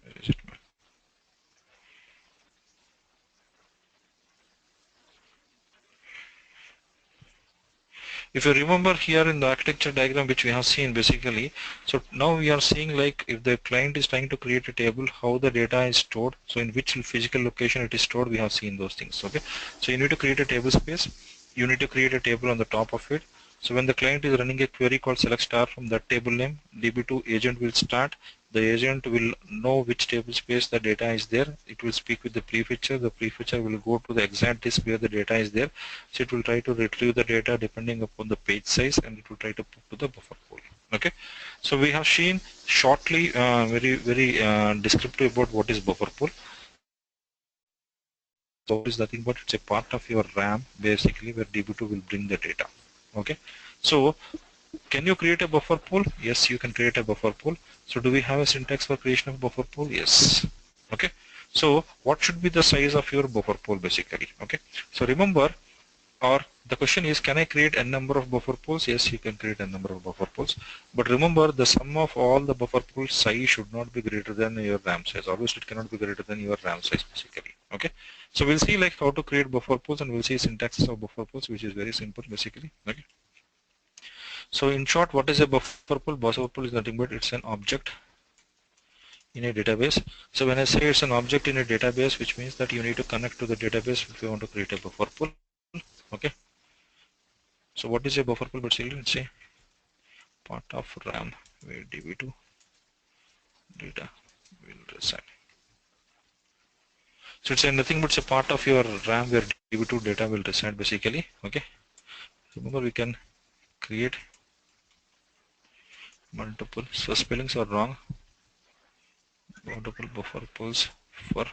Where is it? If you remember here in the architecture diagram which we have seen basically, so now we are seeing like if the client is trying to create a table, how the data is stored, so in which physical location it is stored, we have seen those things. Okay, so you need to create a table space, you need to create a table on the top of it. So when the client is running a query called select star from that table name, DB2 agent will start. The agent will know which table space the data is there. It will speak with the prefetcher. The prefetcher will go to the exact disk where the data is there. So it will try to retrieve the data depending upon the page size, and it will try to put to the buffer pool. Okay. So we have seen shortly, very descriptive about what is buffer pool. So it is nothing but it's a part of your RAM basically where DB2 will bring the data. Okay. So can you create a buffer pool? Yes, you can create a buffer pool. So do we have a syntax for creation of buffer pool? Yes. Okay. So what should be the size of your buffer pool basically? Okay. So remember, or the question is, can I create a number of buffer pools? Yes, you can create a number of buffer pools. But remember, the sum of all the buffer pool size should not be greater than your RAM size. Obviously, it cannot be greater than your RAM size basically. Okay. So we'll see like how to create buffer pools, and we'll see syntaxes of buffer pools, which is very simple basically. Okay. So in short, what is a buffer pool? Buffer pool is nothing but it's an object in a database. So when I say it's an object in a database, which means that you need to connect to the database if you want to create a buffer pool. Okay. So what is a buffer pool? Basically, let's say part of RAM where DB2 data will reside. So it's nothing but it's a part of your RAM where DB2 data will reside basically. Okay. Remember we can create multiple. So spellings are wrong. Multiple buffer pools for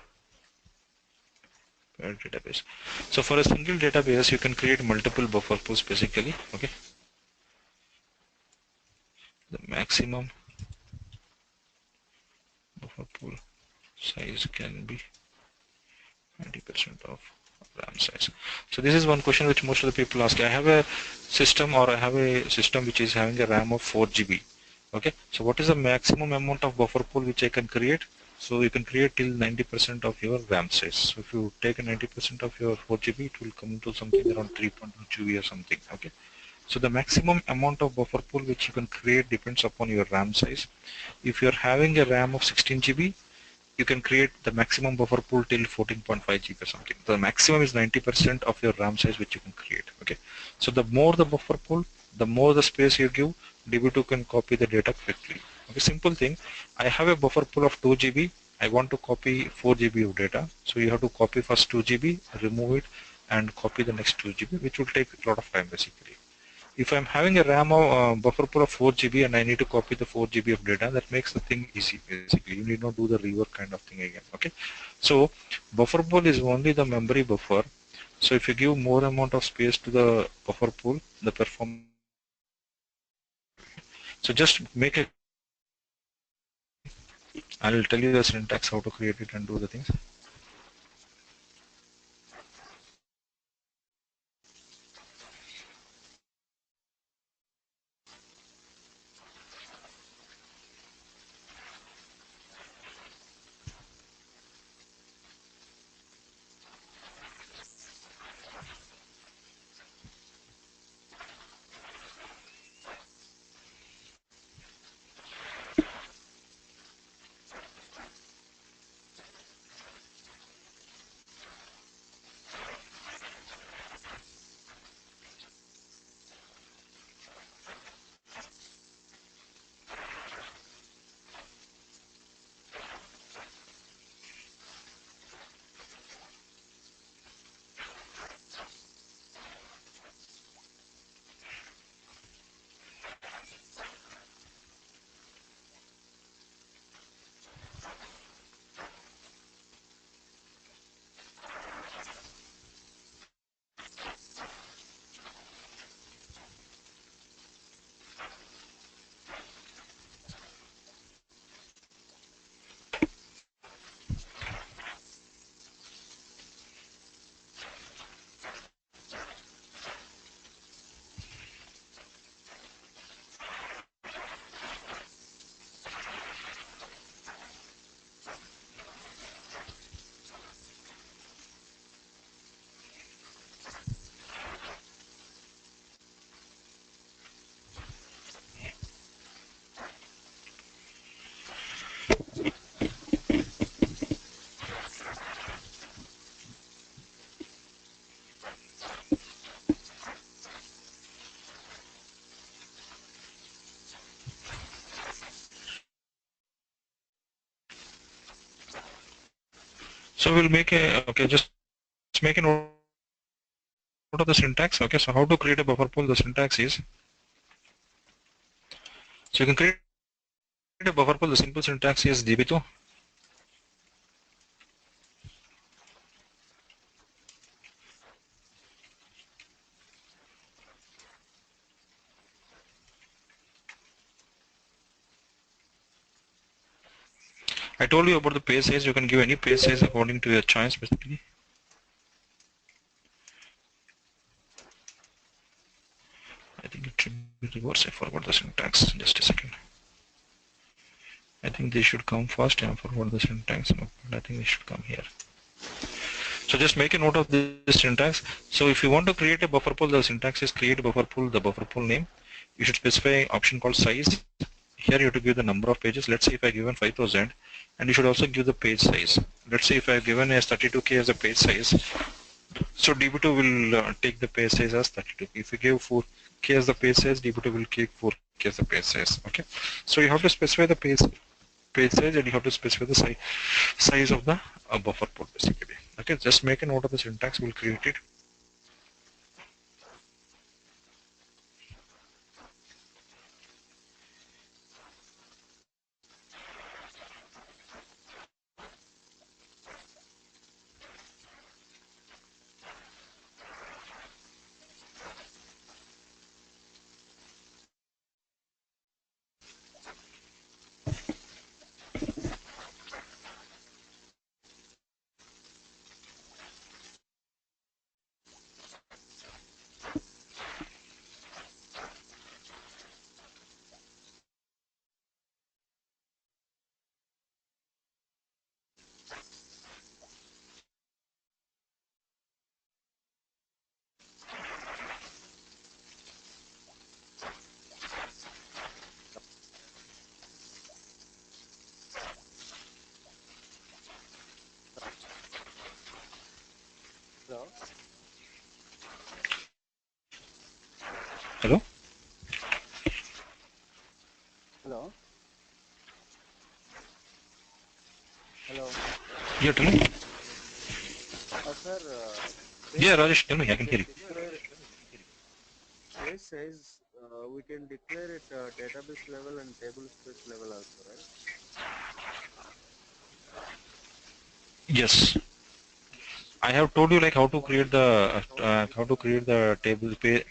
a database. So for a single database, you can create multiple buffer pools basically. Okay. The maximum buffer pool size can be 90% of RAM size. So this is one question which most of the people ask. I have a system or I have a system which is having a RAM of 4 GB. Okay, so what is the maximum amount of buffer pool which I can create? So you can create till 90% of your RAM size. So if you take a 90% of your 4 GB, it will come to something around 3.2 GB or something. Okay, so the maximum amount of buffer pool which you can create depends upon your RAM size. If you are having a RAM of 16 GB, you can create the maximum buffer pool till 14.5 GB or something. The maximum is 90% of your RAM size which you can create. Okay, so the more the buffer pool, the more the space you give, DB2 can copy the data quickly. Okay, simple thing. I have a buffer pool of 2 GB. I want to copy 4 GB of data. So you have to copy first 2 GB, remove it, and copy the next 2 GB, which will take a lot of time basically. If I'm having a RAM buffer pool of 4 GB and I need to copy the 4 GB of data, that makes the thing easy basically. You need not do the rework kind of thing again. Okay, so buffer pool is only the memory buffer. So if you give more amount of space to the buffer pool, the performance. So just make a. I'll tell you the syntax how to create it and do the things. So we'll make a. Okay, just make a note of the syntax. Okay, so how to create a buffer pool? The syntax is. So you can create a buffer pool. The simple syntax is DB2. I told you about the page size. You can give any page size according to your choice, basically. I think it should be reverse. I forgot the syntax. Just a second. I think they should come first. I forgot the syntax. No, but I think they should come here. So just make a note of this syntax. So if you want to create a buffer pool, the syntax is create buffer pool, the buffer pool name. You should specify option called size. Here you have to give the number of pages. Let's say if I given 5000, and you should also give the page size. Let's say if I have given as 32K as a page size, so DB2 will take the page size as 32. If you give 4K as the page size, DB2 will take 4K as the page size. Okay. So you have to specify the page size, and you have to specify the size of the a buffer pool basically. Okay, just make a note of the syntax. We'll create it. Hello? Hello? Hello? Hello? Yeah, tell me. Sir, page Yeah, says Rajesh, tell me. I we can hear can you. declare page says we can declare it database level and table space level also, right? Yes. I have told you like how to create the table pay.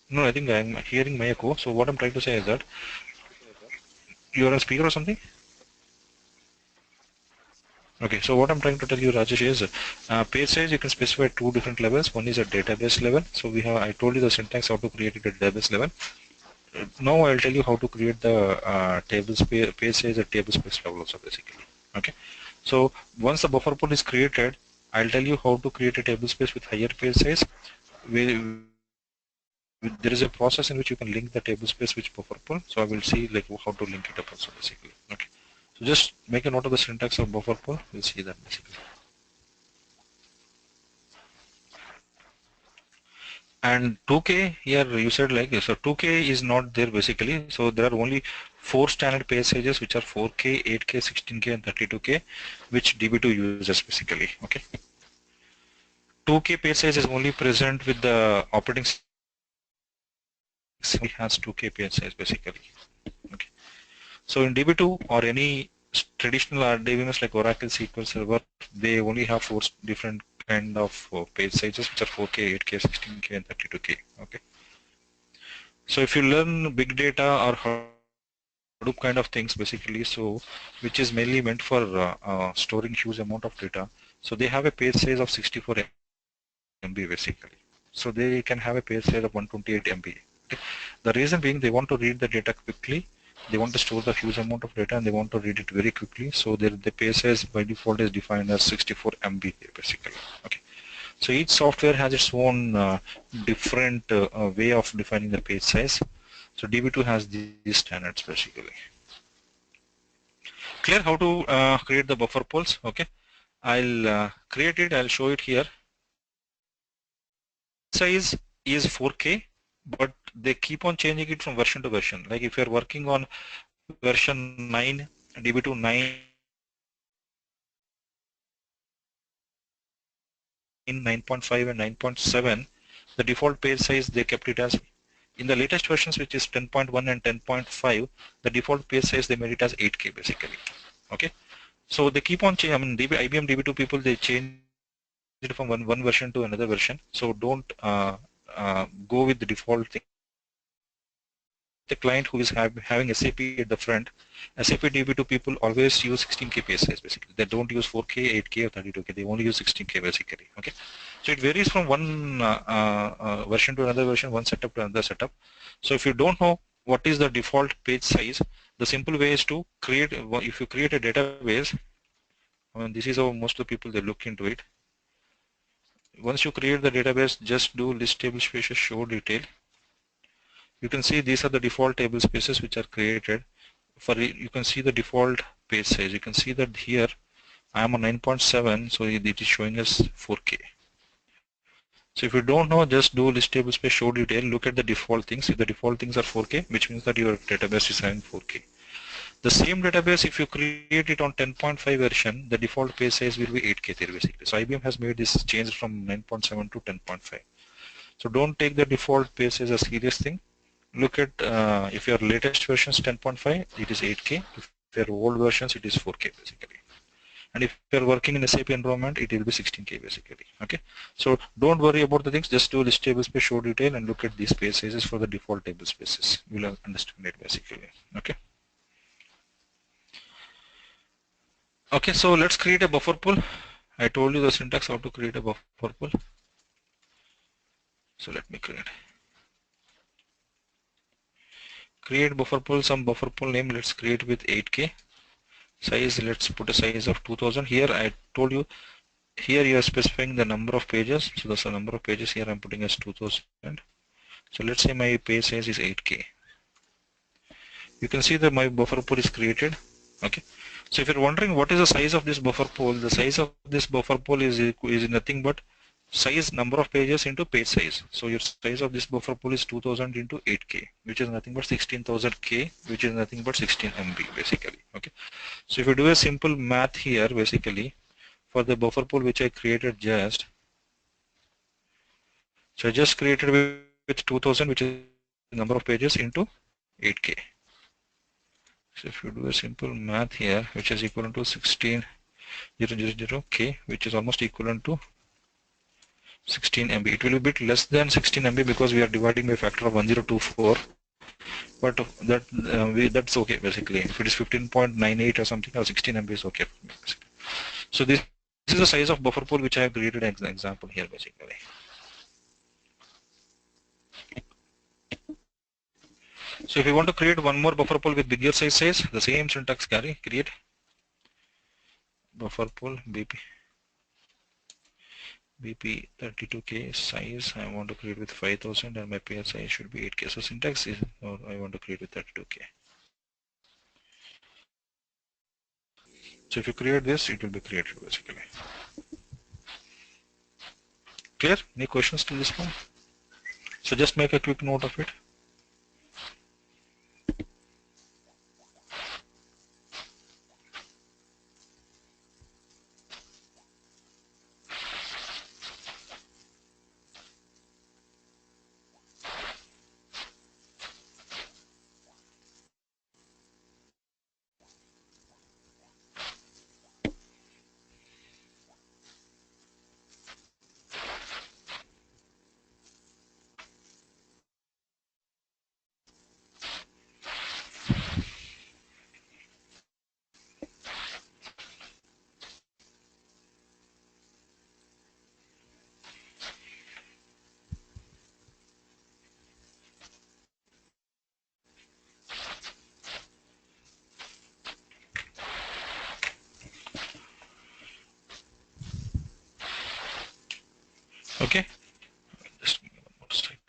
No, I think I'm hearing my echo. So what I'm trying to say is that you're on speaker or something. Okay, so what I'm trying to tell you, Rajesh, is page size you can specify two different levels. One is a database level. So I told you the syntax how to create it at database level. Now I'll tell you how to create the page size at table space level also basically. Okay, so once the buffer pool is created, I'll tell you how to create a table space with higher page size. There is a process in which you can link the table space with buffer pool. So I will see like how to link it up also basically. Okay, so just make a note of the syntax of buffer pool. We'll see that basically. And 2K here you said like so 2K is not there basically. So there are only four standard page sizes which are 4K, 8K, 16K, and 32K, which DB2 uses basically. Okay, 2K page size is only present with the operating system has 2K page size basically. Okay, so in DB2 or any traditional RDBMS like Oracle SQL Server, they only have four different kind of page sizes which are 4K, 8K, 16K, and 32K. Okay. So if you learn big data or Hadoop kind of things basically, so which is mainly meant for storing huge amount of data. So they have a page size of 64 MB basically. So they can have a page size of 128 MB. Okay. The reason being they want to read the data quickly. They want to store the huge amount of data and they want to read it very quickly. So the page size by default is defined as 64 MB basically. Okay. So each software has its own different way of defining the page size. So DB2 has these standards basically. Clear how to create the buffer pools? Okay, I'll create it. I'll show it here. Size is 4K, but they keep on changing it from version to version. Like if you're working on version 9, DB2 9.5 and 9.7, the default page size they kept it as. In the latest versions, which is 10.1 and 10.5, the default page size they made it as 8K basically. Okay, so they keep on changing. I mean, IBM DB2 people they change it from one version to another version. So don't go with the default thing. The client who is having SAP at the front, SAP DB2 people always use 16K page size basically. They don't use 4K, 8K, or 32K. They only use 16K basically. Okay, so it varies from one version to another version, one setup to another setup. So if you don't know what is the default page size, the simple way is to create. If you create a database, I mean this is how most of the people they look into it. Once you create the database, just do list table spaces show detail. You can see these are the default table spaces which are created. You can see the default page size. You can see that here I am on 9.7, so it is showing us 4K. So if you don't know, just do list table space show detail. Look at the default things. If the default things are 4K, which means that your database is having 4K. The same database, if you create it on 10.5 version, the default page size will be 8K there basically. So IBM has made this change from 9.7 to 10.5. So don't take the default page size as a serious thing. Look at if your latest version is 10.5, it is 8K. If your old versions, it is 4K basically. And if you're working in a SAP environment, it will be 16K basically. Okay. So don't worry about the things. Just do list table space show detail and look at these page sizes for the default table spaces. You'll understand it basically. Okay. Okay. So let's create a buffer pool. I told you the syntax how to create a buffer pool. So let me create buffer pool. Some buffer pool name. Let's create with 8K. Size, let's put a size of 2000. Here I told you, here you are specifying the number of pages. So that's the number of pages. Here I'm putting as 2000. So let's say my page size is 8K. You can see that my buffer pool is created. Okay. So if you're wondering what is the size of this buffer pool, the size of this buffer pool is nothing but size number of pages into page size. So your size of this buffer pool is 2000 into 8K, which is nothing but 16,000K, which is nothing but 16 MB basically. Okay. So if you do a simple math here, basically for the buffer pool which I created just, so I just created with 2000, which is the number of pages into 8K. So if you do a simple math here, which is equivalent to 16,000K, which is almost equivalent to 16 MB. It will be a bit less than 16 MB because we are dividing by a factor of 1024. But that's okay basically. If it is 15.98 or something, or 16 MB is okay. Basically. So this is the size of buffer pool which I have created as an example here basically. So if you want to create one more buffer pool with bigger size, the same syntax create buffer pool BP 32K size. I want to create with 5000 and my page size should be 8K. So syntax is, or I want to create with 32K. So if you create this, it will be created basically. Clear? Any questions to this one? So just make a quick note of it. Okay. Just give me one more second.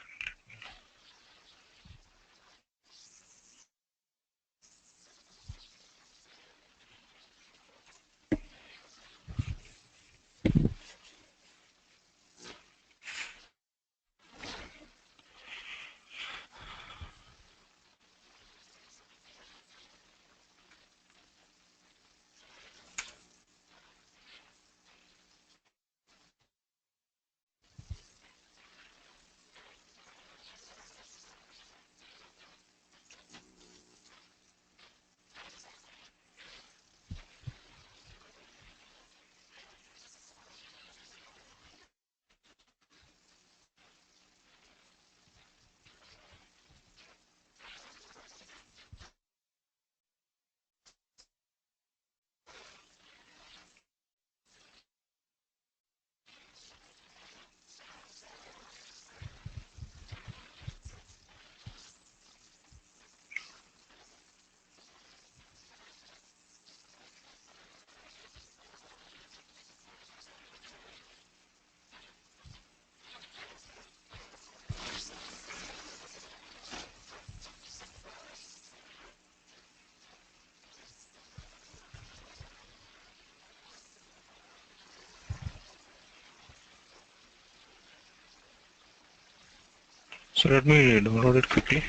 So let me download it quickly.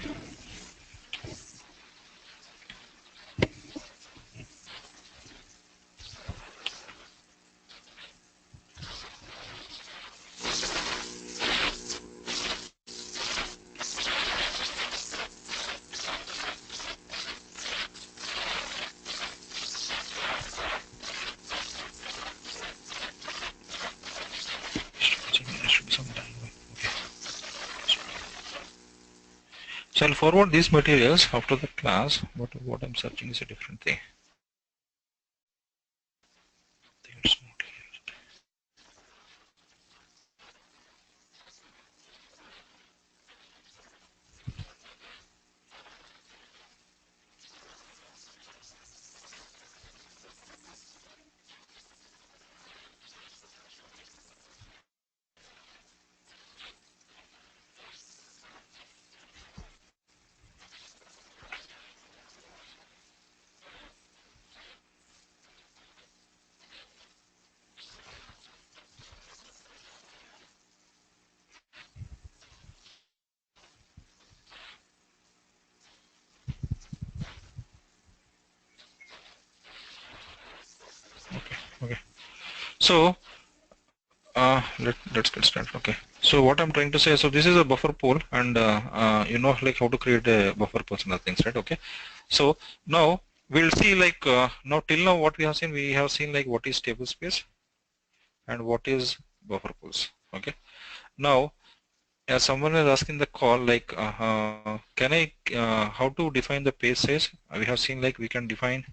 So I'll forward these materials after the class, but what I'm searching is a different thing. It's not here. Okay. So let's get started. Okay. So what I'm trying to say, so this is a buffer pool, and you know, like how to create a buffer pools and other things, right? Okay. So now we'll see, like now till now what we have seen like what is table space and what is buffer pools. Okay. Now, as someone is asking the call, like can I how to define the page size? We have seen like we can define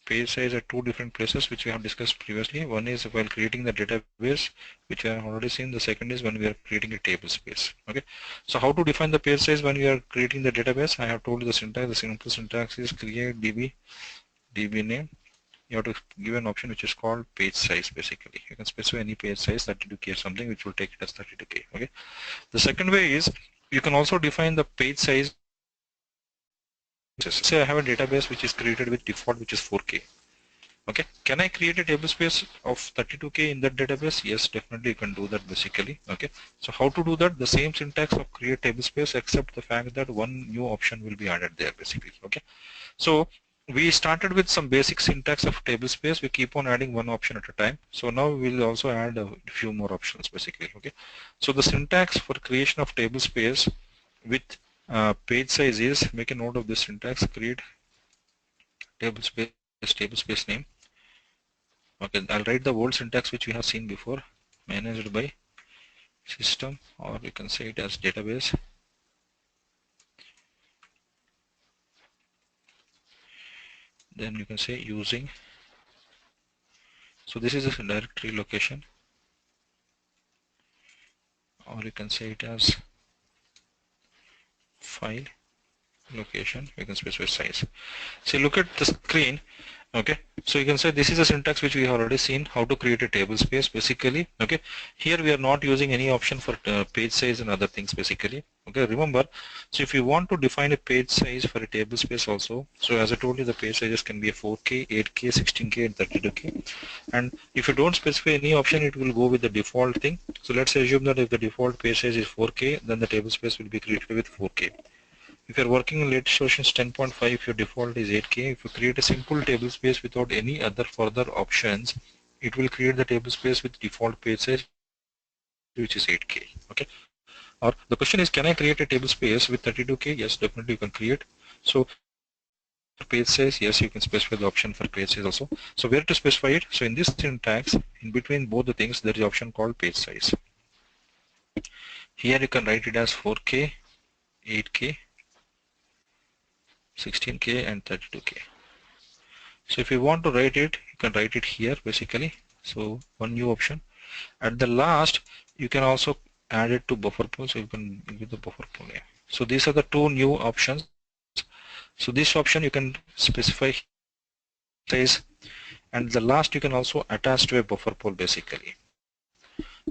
page size at two different places, which we have discussed previously. One is while creating the database, which we have already seen. The second is when we are creating a table space. Okay. So how to define the page size when we are creating the database? I have told you the syntax. The simple syntax is create DB name. You have to give an option which is called page size. Basically, you can specify any page size, 32K or something, which will take it as 32K. Okay. The second way is you can also define the page size. Say I have a database which is created with default, which is 4K. Okay, can I create a table space of 32K in that database? Yes, definitely you can do that basically. Okay, so how to do that? The same syntax of create table space, except the fact that one new option will be added there basically. Okay, so we started with some basic syntax of table space. We keep on adding one option at a time. So now we'll also add a few more options basically. Okay, so the syntax for creation of table space with page size is, make a note of this syntax, create table space name. Okay, I'll write the old syntax which we have seen before, managed by system, or you can say it as database. Then you can say using. So this is a directory location, or you can say it as file location. You can specify size. So look at the screen. Okay, so you can say this is a syntax which we have already seen, how to create a table space basically. Okay, here we are not using any option for page size and other things basically. Okay, remember, so if you want to define a page size for a table space also, so as I told you, the page sizes can be a 4K, 8K, 16K and 32K, and if you don't specify any option, it will go with the default thing. So let's assume that if the default page size is 4K, then the table space will be created with 4K. If you're working in latest versions 10.5, your default is 8K. If you create a simple table space without any other further options, it will create the table space with default page size, which is 8K. Okay. Or the question is, can I create a table space with 32K? Yes, definitely you can create. So page size, yes, you can specify the option for page size also. So where to specify it? So in this syntax, in between both the things, there is option called page size. Here you can write it as 4K, 8K, 16K and 32K. So if you want to write it, you can write it here basically. So one new option. At the last, you can also add it to buffer pool. So you can give the buffer pool name. So these are the two new options. So this option you can specify size, and the last you can also attach to a buffer pool basically.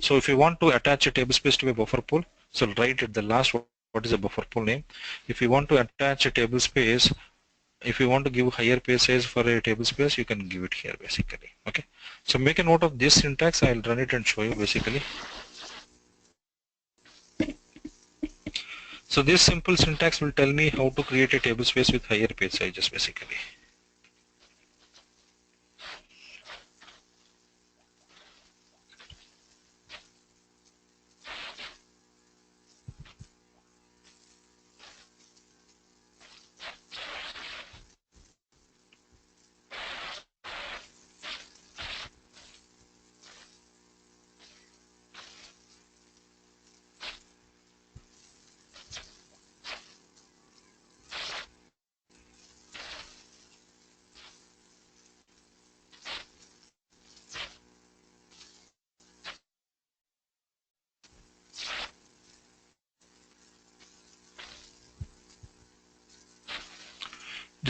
So if you want to attach a table space to a buffer pool, so write at the last what is a buffer pool name. If you want to attach a table space, if you want to give higher page size for a table space, you can give it here basically. Okay, so make a note of this syntax. I'll run it and show you basically. So this simple syntax will tell me how to create a table space with higher page sizes basically.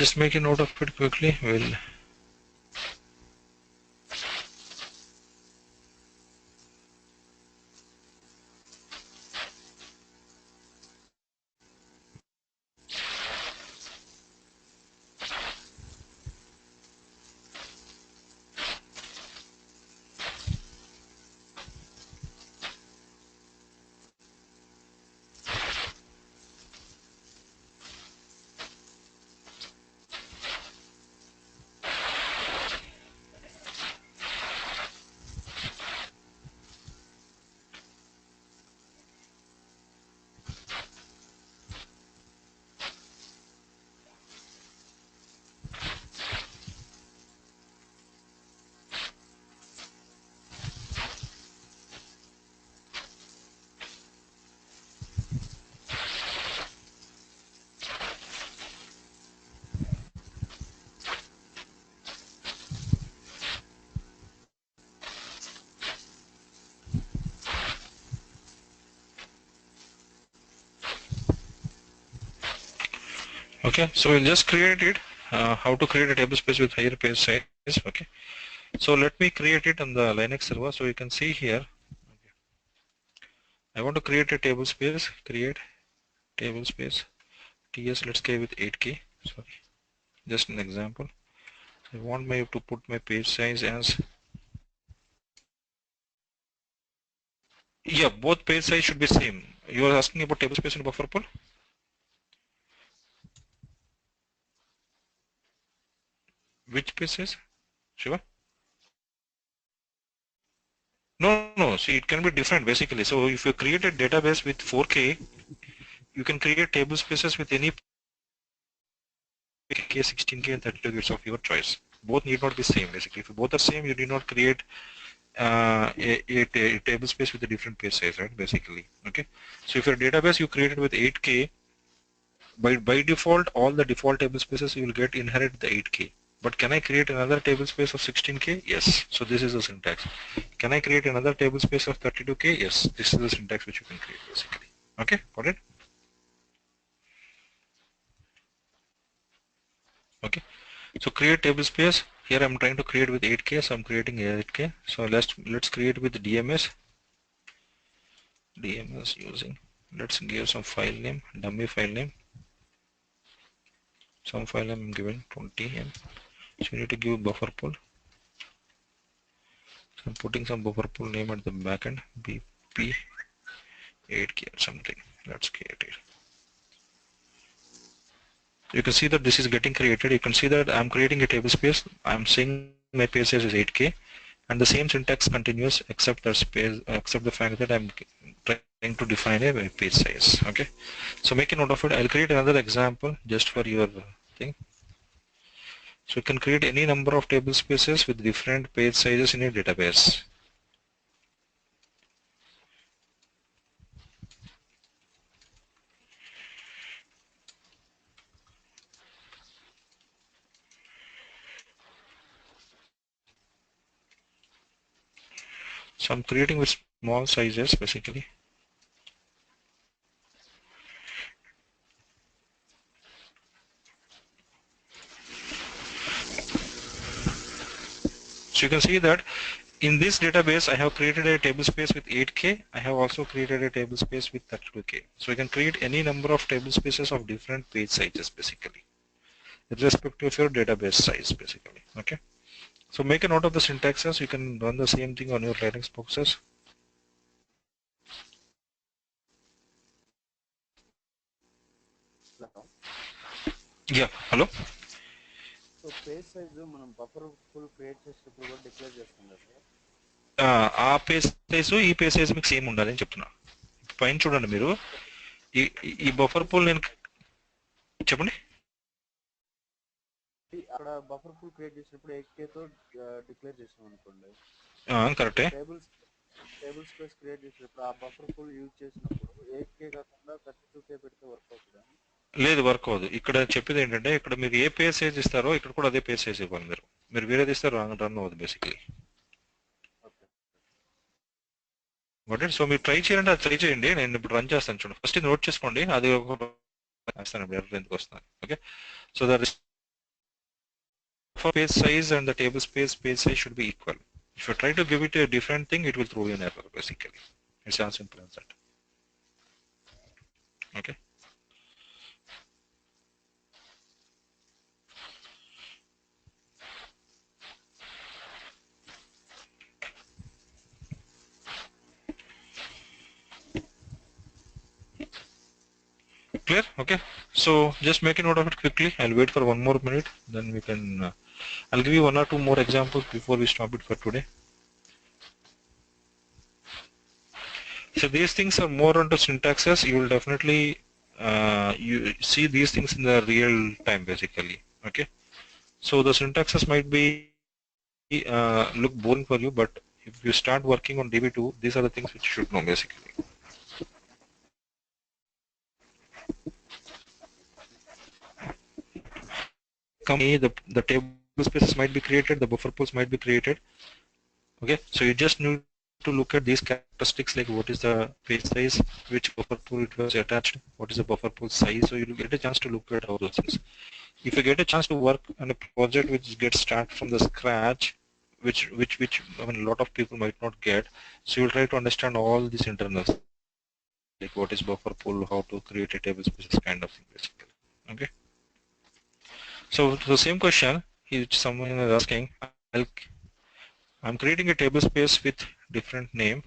just make a note of it quickly. We'll okay. So we'll just create it. How to create a table space with higher page size. Okay. So let me create it on the Linux server. So you can see here. I want to create a table space. Create table space. TS. Let's go with 8K. Sorry. Just an example. I want my to put my page size as, yeah, both page size should be same. You are asking about table space in buffer pool? Which page size? Shiva? No. See, it can be different basically. So if you create a database with 4K, you can create table spaces with any K, 16K, and 32K. It's of your choice. Both need not be same basically. If both are same, you need not create a table space with a different page size, right? Basically, okay. So if your database you created with 8K, by default, all the default table spaces you will get inherit the 8K. But can I create another table space of 16K? Yes. So this is the syntax. Can I create another table space of 32K? Yes. This is the syntax which you can create basically. Okay, got it? Okay. So create table space. Here I'm trying to create with 8K, so I'm creating 8K. So let's create with DMS. DMS using. Let's give some file name, dummy file name. Some file name I'm giving 20M. So you need to give buffer pool. So I'm putting some buffer pool name at the backend, BP 8K or something. Let's create it. You can see that this is getting created. You can see that I'm creating a table space. I'm saying my page size is 8K, and the same syntax continues except the space, except the fact that I'm trying to define a page size. Okay, so make a note of it. I'll create another example just for your thing. So you can create any number of table spaces with different page sizes in a database. So I'm creating with small sizes basically. So you can see that in this database, I have created a table space with 8K. I have also created a table space with 32K. So you can create any number of table spaces of different page sizes basically, with respect to your database size basically. Okay. So make a note of the syntaxes. You can run the same thing on your Linux boxes. Hello. Yeah. Hello. So page size మనం buffer full create చేసేటప్పుడు కూడా declare చేస్తాం కదా sir. ఆ page size ఈ page size మీకు same ఉండాలి అని చెప్తున్నా. పైన చూడండి మీరు ఈ బఫర్ పూల్ నేను చెప్పండి. అక్కడ బఫర్ ఫుల్ క్రియేట్ చేసినప్పుడు 8K తో డిక్లేర్ చేసాం అనుకోండి. కరెక్టే. టేబుల్ స్పేస్ క్రియేట్ చేసినప్పుడు ఆ బఫర్ ఫుల్ యూజ్ చేసినప్పుడు 8K కాకుండా 32K పెడితే వర్క్ అవుతుందా? లేదు, వర్క్ అవ్వదు. ఇక్కడ చెప్పేది ఏంటంటే ఇక్కడ మీరు ఏ పేజ్ సైజ్ ఇస్తారో ఇక్కడ కూడా అదే పేజ్ సైజ్ ఇవ్వాలి. మీరు వేరేది ఇస్తే రన్ అవ్వదు బేసిక్లీ. సో మీరు ట్రై చేయండి, అది ట్రై చేయండి. నేను ఇప్పుడు రన్ చేస్తాను చూడండి. ఫస్ట్ ఇది నోట్ చేసుకోండి, అది వేస్తాను ఎర్రర్ ఎందుకు వస్తుంది. Okay, so the for page size and the table space page size should be equal. If you try to give it a different thing, it will throw you an error basically. It's as simple as that. Okay. Clear? Okay. So just make a note of it quickly. I'll wait for 1 more minute. Then we can. I'll give you 1 or 2 more examples before we stop it for today. So these things are more onto syntaxes. You will definitely you see these things in the real time basically. Okay. So the syntaxes might be look boring for you, but if you start working on DB2, these are the things which you should know basically. The table spaces might be created, the buffer pools might be created. Okay, so you just need to look at these characteristics like what is the page size, which buffer pool it was attached, what is the buffer pool size. So you'll get a chance to look at all those things. If you get a chance to work on a project which gets started from the scratch, which I mean a lot of people might not get, so you'll try to understand all these internals, like what is buffer pool, how to create a table spaces kind of thing basically. Okay. So the same question, someone is asking, I'm creating a table space with different name.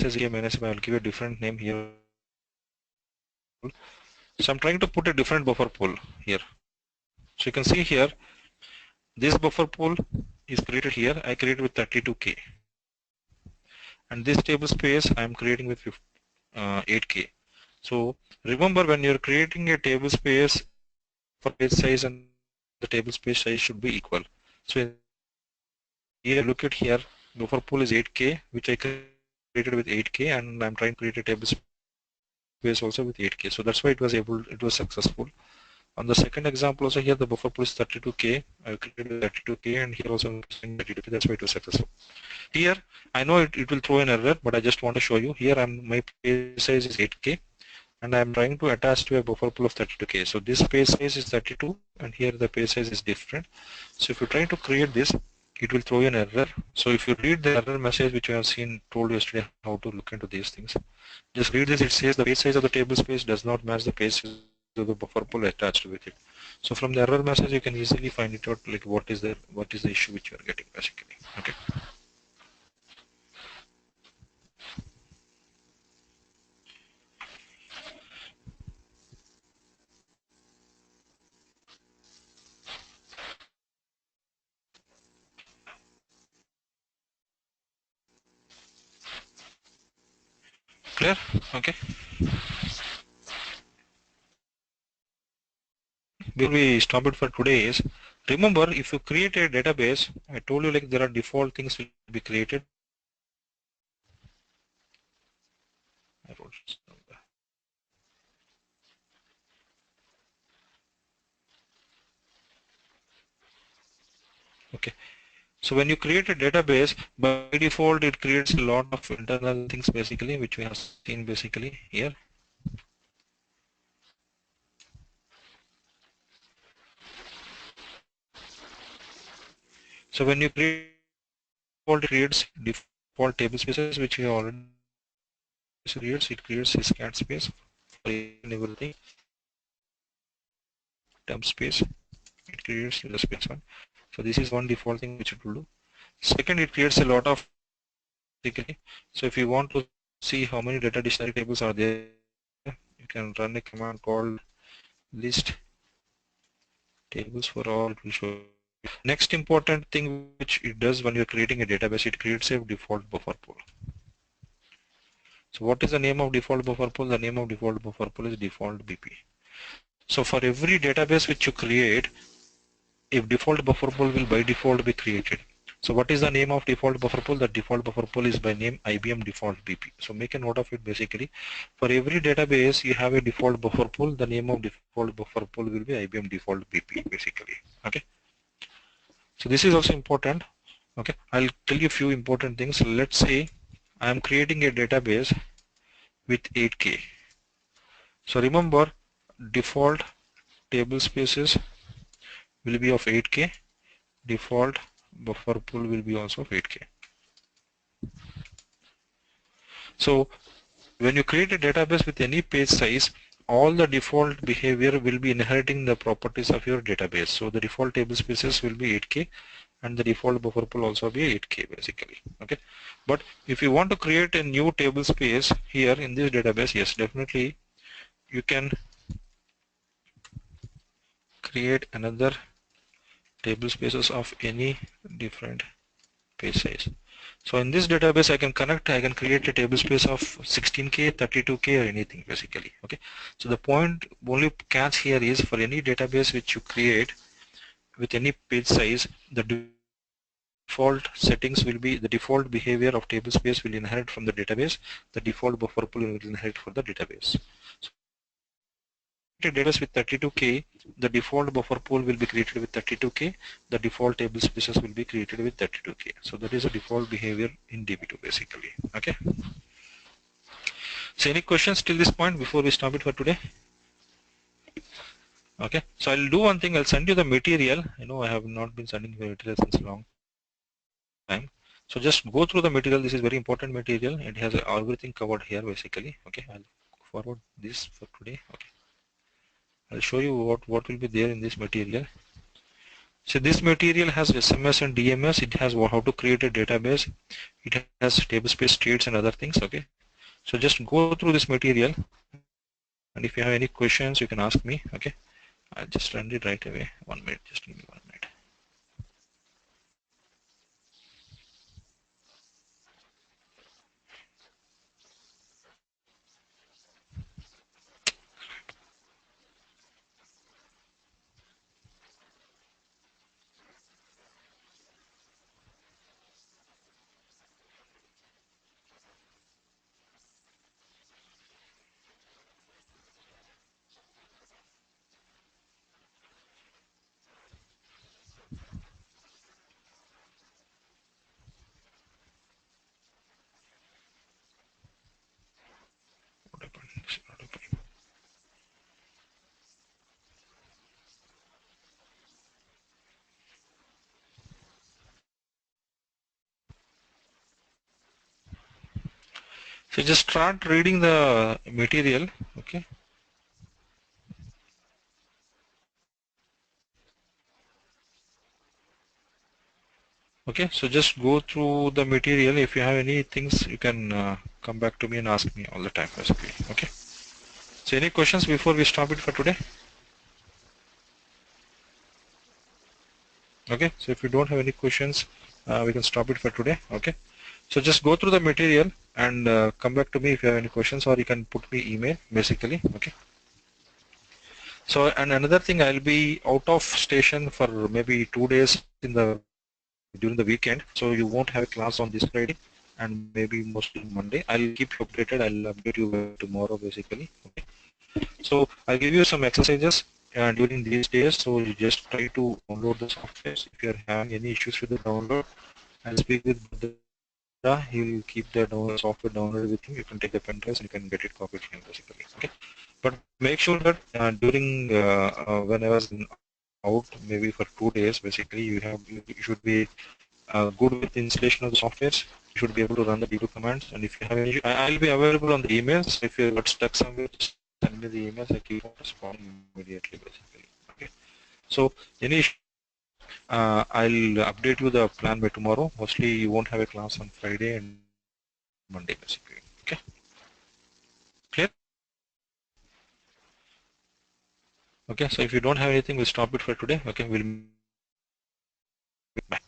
Says I'll give a different name here. So I'm trying to put a different buffer pool here. So you can see here, this buffer pool is created here. I created with 32K. And this table space I'm creating with 8K. So remember, when you're creating a table space, for page size and the table space size should be equal. So here, look at here, buffer pool is 8K, which I created with 8K, and I'm trying to create a table space also with 8K. So that's why it was successful. On the second example also here, the buffer pool is 32K. I created with 32K, and here also I'm using 32K. That's why it was successful. Here, I know it will throw an error, but I just want to show you. Here, my page size is 8K, and I'm trying to attach to a buffer pool of 32K. So this page size is 32, and here the page size is different. So if you try to create this, it will throw you an error. So if you read the error message which I have told you yesterday how to look into these things, just read this. It says the page size of the table space does not match the page size of the buffer pool attached with it. So from the error message you can easily find it out, like what is the issue which you are getting basically. Okay. Clear? Okay. Before we stop it for today is, remember, if you create a database, I told you like there are default things will be created. I wrote it somewhere. Okay. So when you create a database, by default it creates a lot of internal things basically, which we have seen basically here. So when you create, it creates default table spaces, which we already creates. It creates a scat space for everything. Temp space. It creates the space one. So this is one default thing which it will do. Second, it creates a lot of basically. So if you want to see how many data dictionary tables are there, you can run a command called list tables for all. It will show you. Next important thing which it does when you're creating a database, it creates a default buffer pool. So what is the name of default buffer pool? The name of default buffer pool is default BP. So for every database which you create, if default buffer pool will by default be created. So what is the name of default buffer pool? The default buffer pool is by name IBM default BP. So make a note of it basically. For every database you have a default buffer pool. The name of default buffer pool will be IBM default BP basically. Okay. So this is also important. Okay. I'll tell you a few important things. Let's say I am creating a database with 8K. So remember, default table spaces will be of 8K. Default buffer pool will be also of 8K. So when you create a database with any page size, all the default behavior will be inheriting the properties of your database. So the default table spaces will be 8K and the default buffer pool also be 8K basically. Okay. But if you want to create a new table space here in this database, yes, definitely you can create another table spaces of any different page size. So in this database I can create a table space of 16K, 32K or anything basically. Okay. So the point only catch here is for any database which you create with any page size, the default settings will be the default behavior of table space will inherit from the database. The default buffer pool will inherit for the database. So database with 32K, the default buffer pool will be created with 32K, the default table spaces will be created with 32K. So that is a default behavior in DB2 basically. Okay. So any questions till this point before we stop it for today? Okay. So I'll do one thing, I'll send you the material. I know I have not been sending you material since a long time. So just go through the material. This is very important material. It has everything covered here basically. Okay. I'll forward this for today. Okay. I'll show you what will be there in this material. So this material has SMS and DMS. It has how to create a database. It has tablespace states and other things. Okay. So just go through this material, and if you have any questions, you can ask me. Okay. I'll just run it right away. 1 minute. Just give me 1 minute. What happened? It's not opening. So just start reading the material. Okay. Okay. So just go through the material. If you have any things, you can come back to me and ask me all the time basically. Okay. So any questions before we stop it for today? Okay. So if you don't have any questions, we can stop it for today. Okay. So just go through the material and come back to me if you have any questions, or you can put me email basically. Okay. So and another thing, I'll be out of station for maybe 2 days in the during the weekend, so you won't have a class on this Friday and maybe mostly Monday. I'll keep you updated. I'll update you tomorrow basically. Okay. So I'll give you some exercises during these days. So you just try to download the software. If you're having any issues with the download, I'll speak with Buddha. He will keep the software downloaded with him. You can take the pen drives and you can get it copied from him basically. Okay. But make sure that during when I was out maybe for 2 days, basically you should be good with installation of the softwares. You should be able to run the DB2 commands. And if you have any, I'll be available on the emails. If you got stuck somewhere, just send me the emails. I keep on responding immediately, basically. Okay. So any I'll update you the plan by tomorrow. Mostly you won't have a class on Friday and Monday, basically. Okay. Clear? Okay. So if you don't have anything, we'll stop it for today. Okay. We'll bye.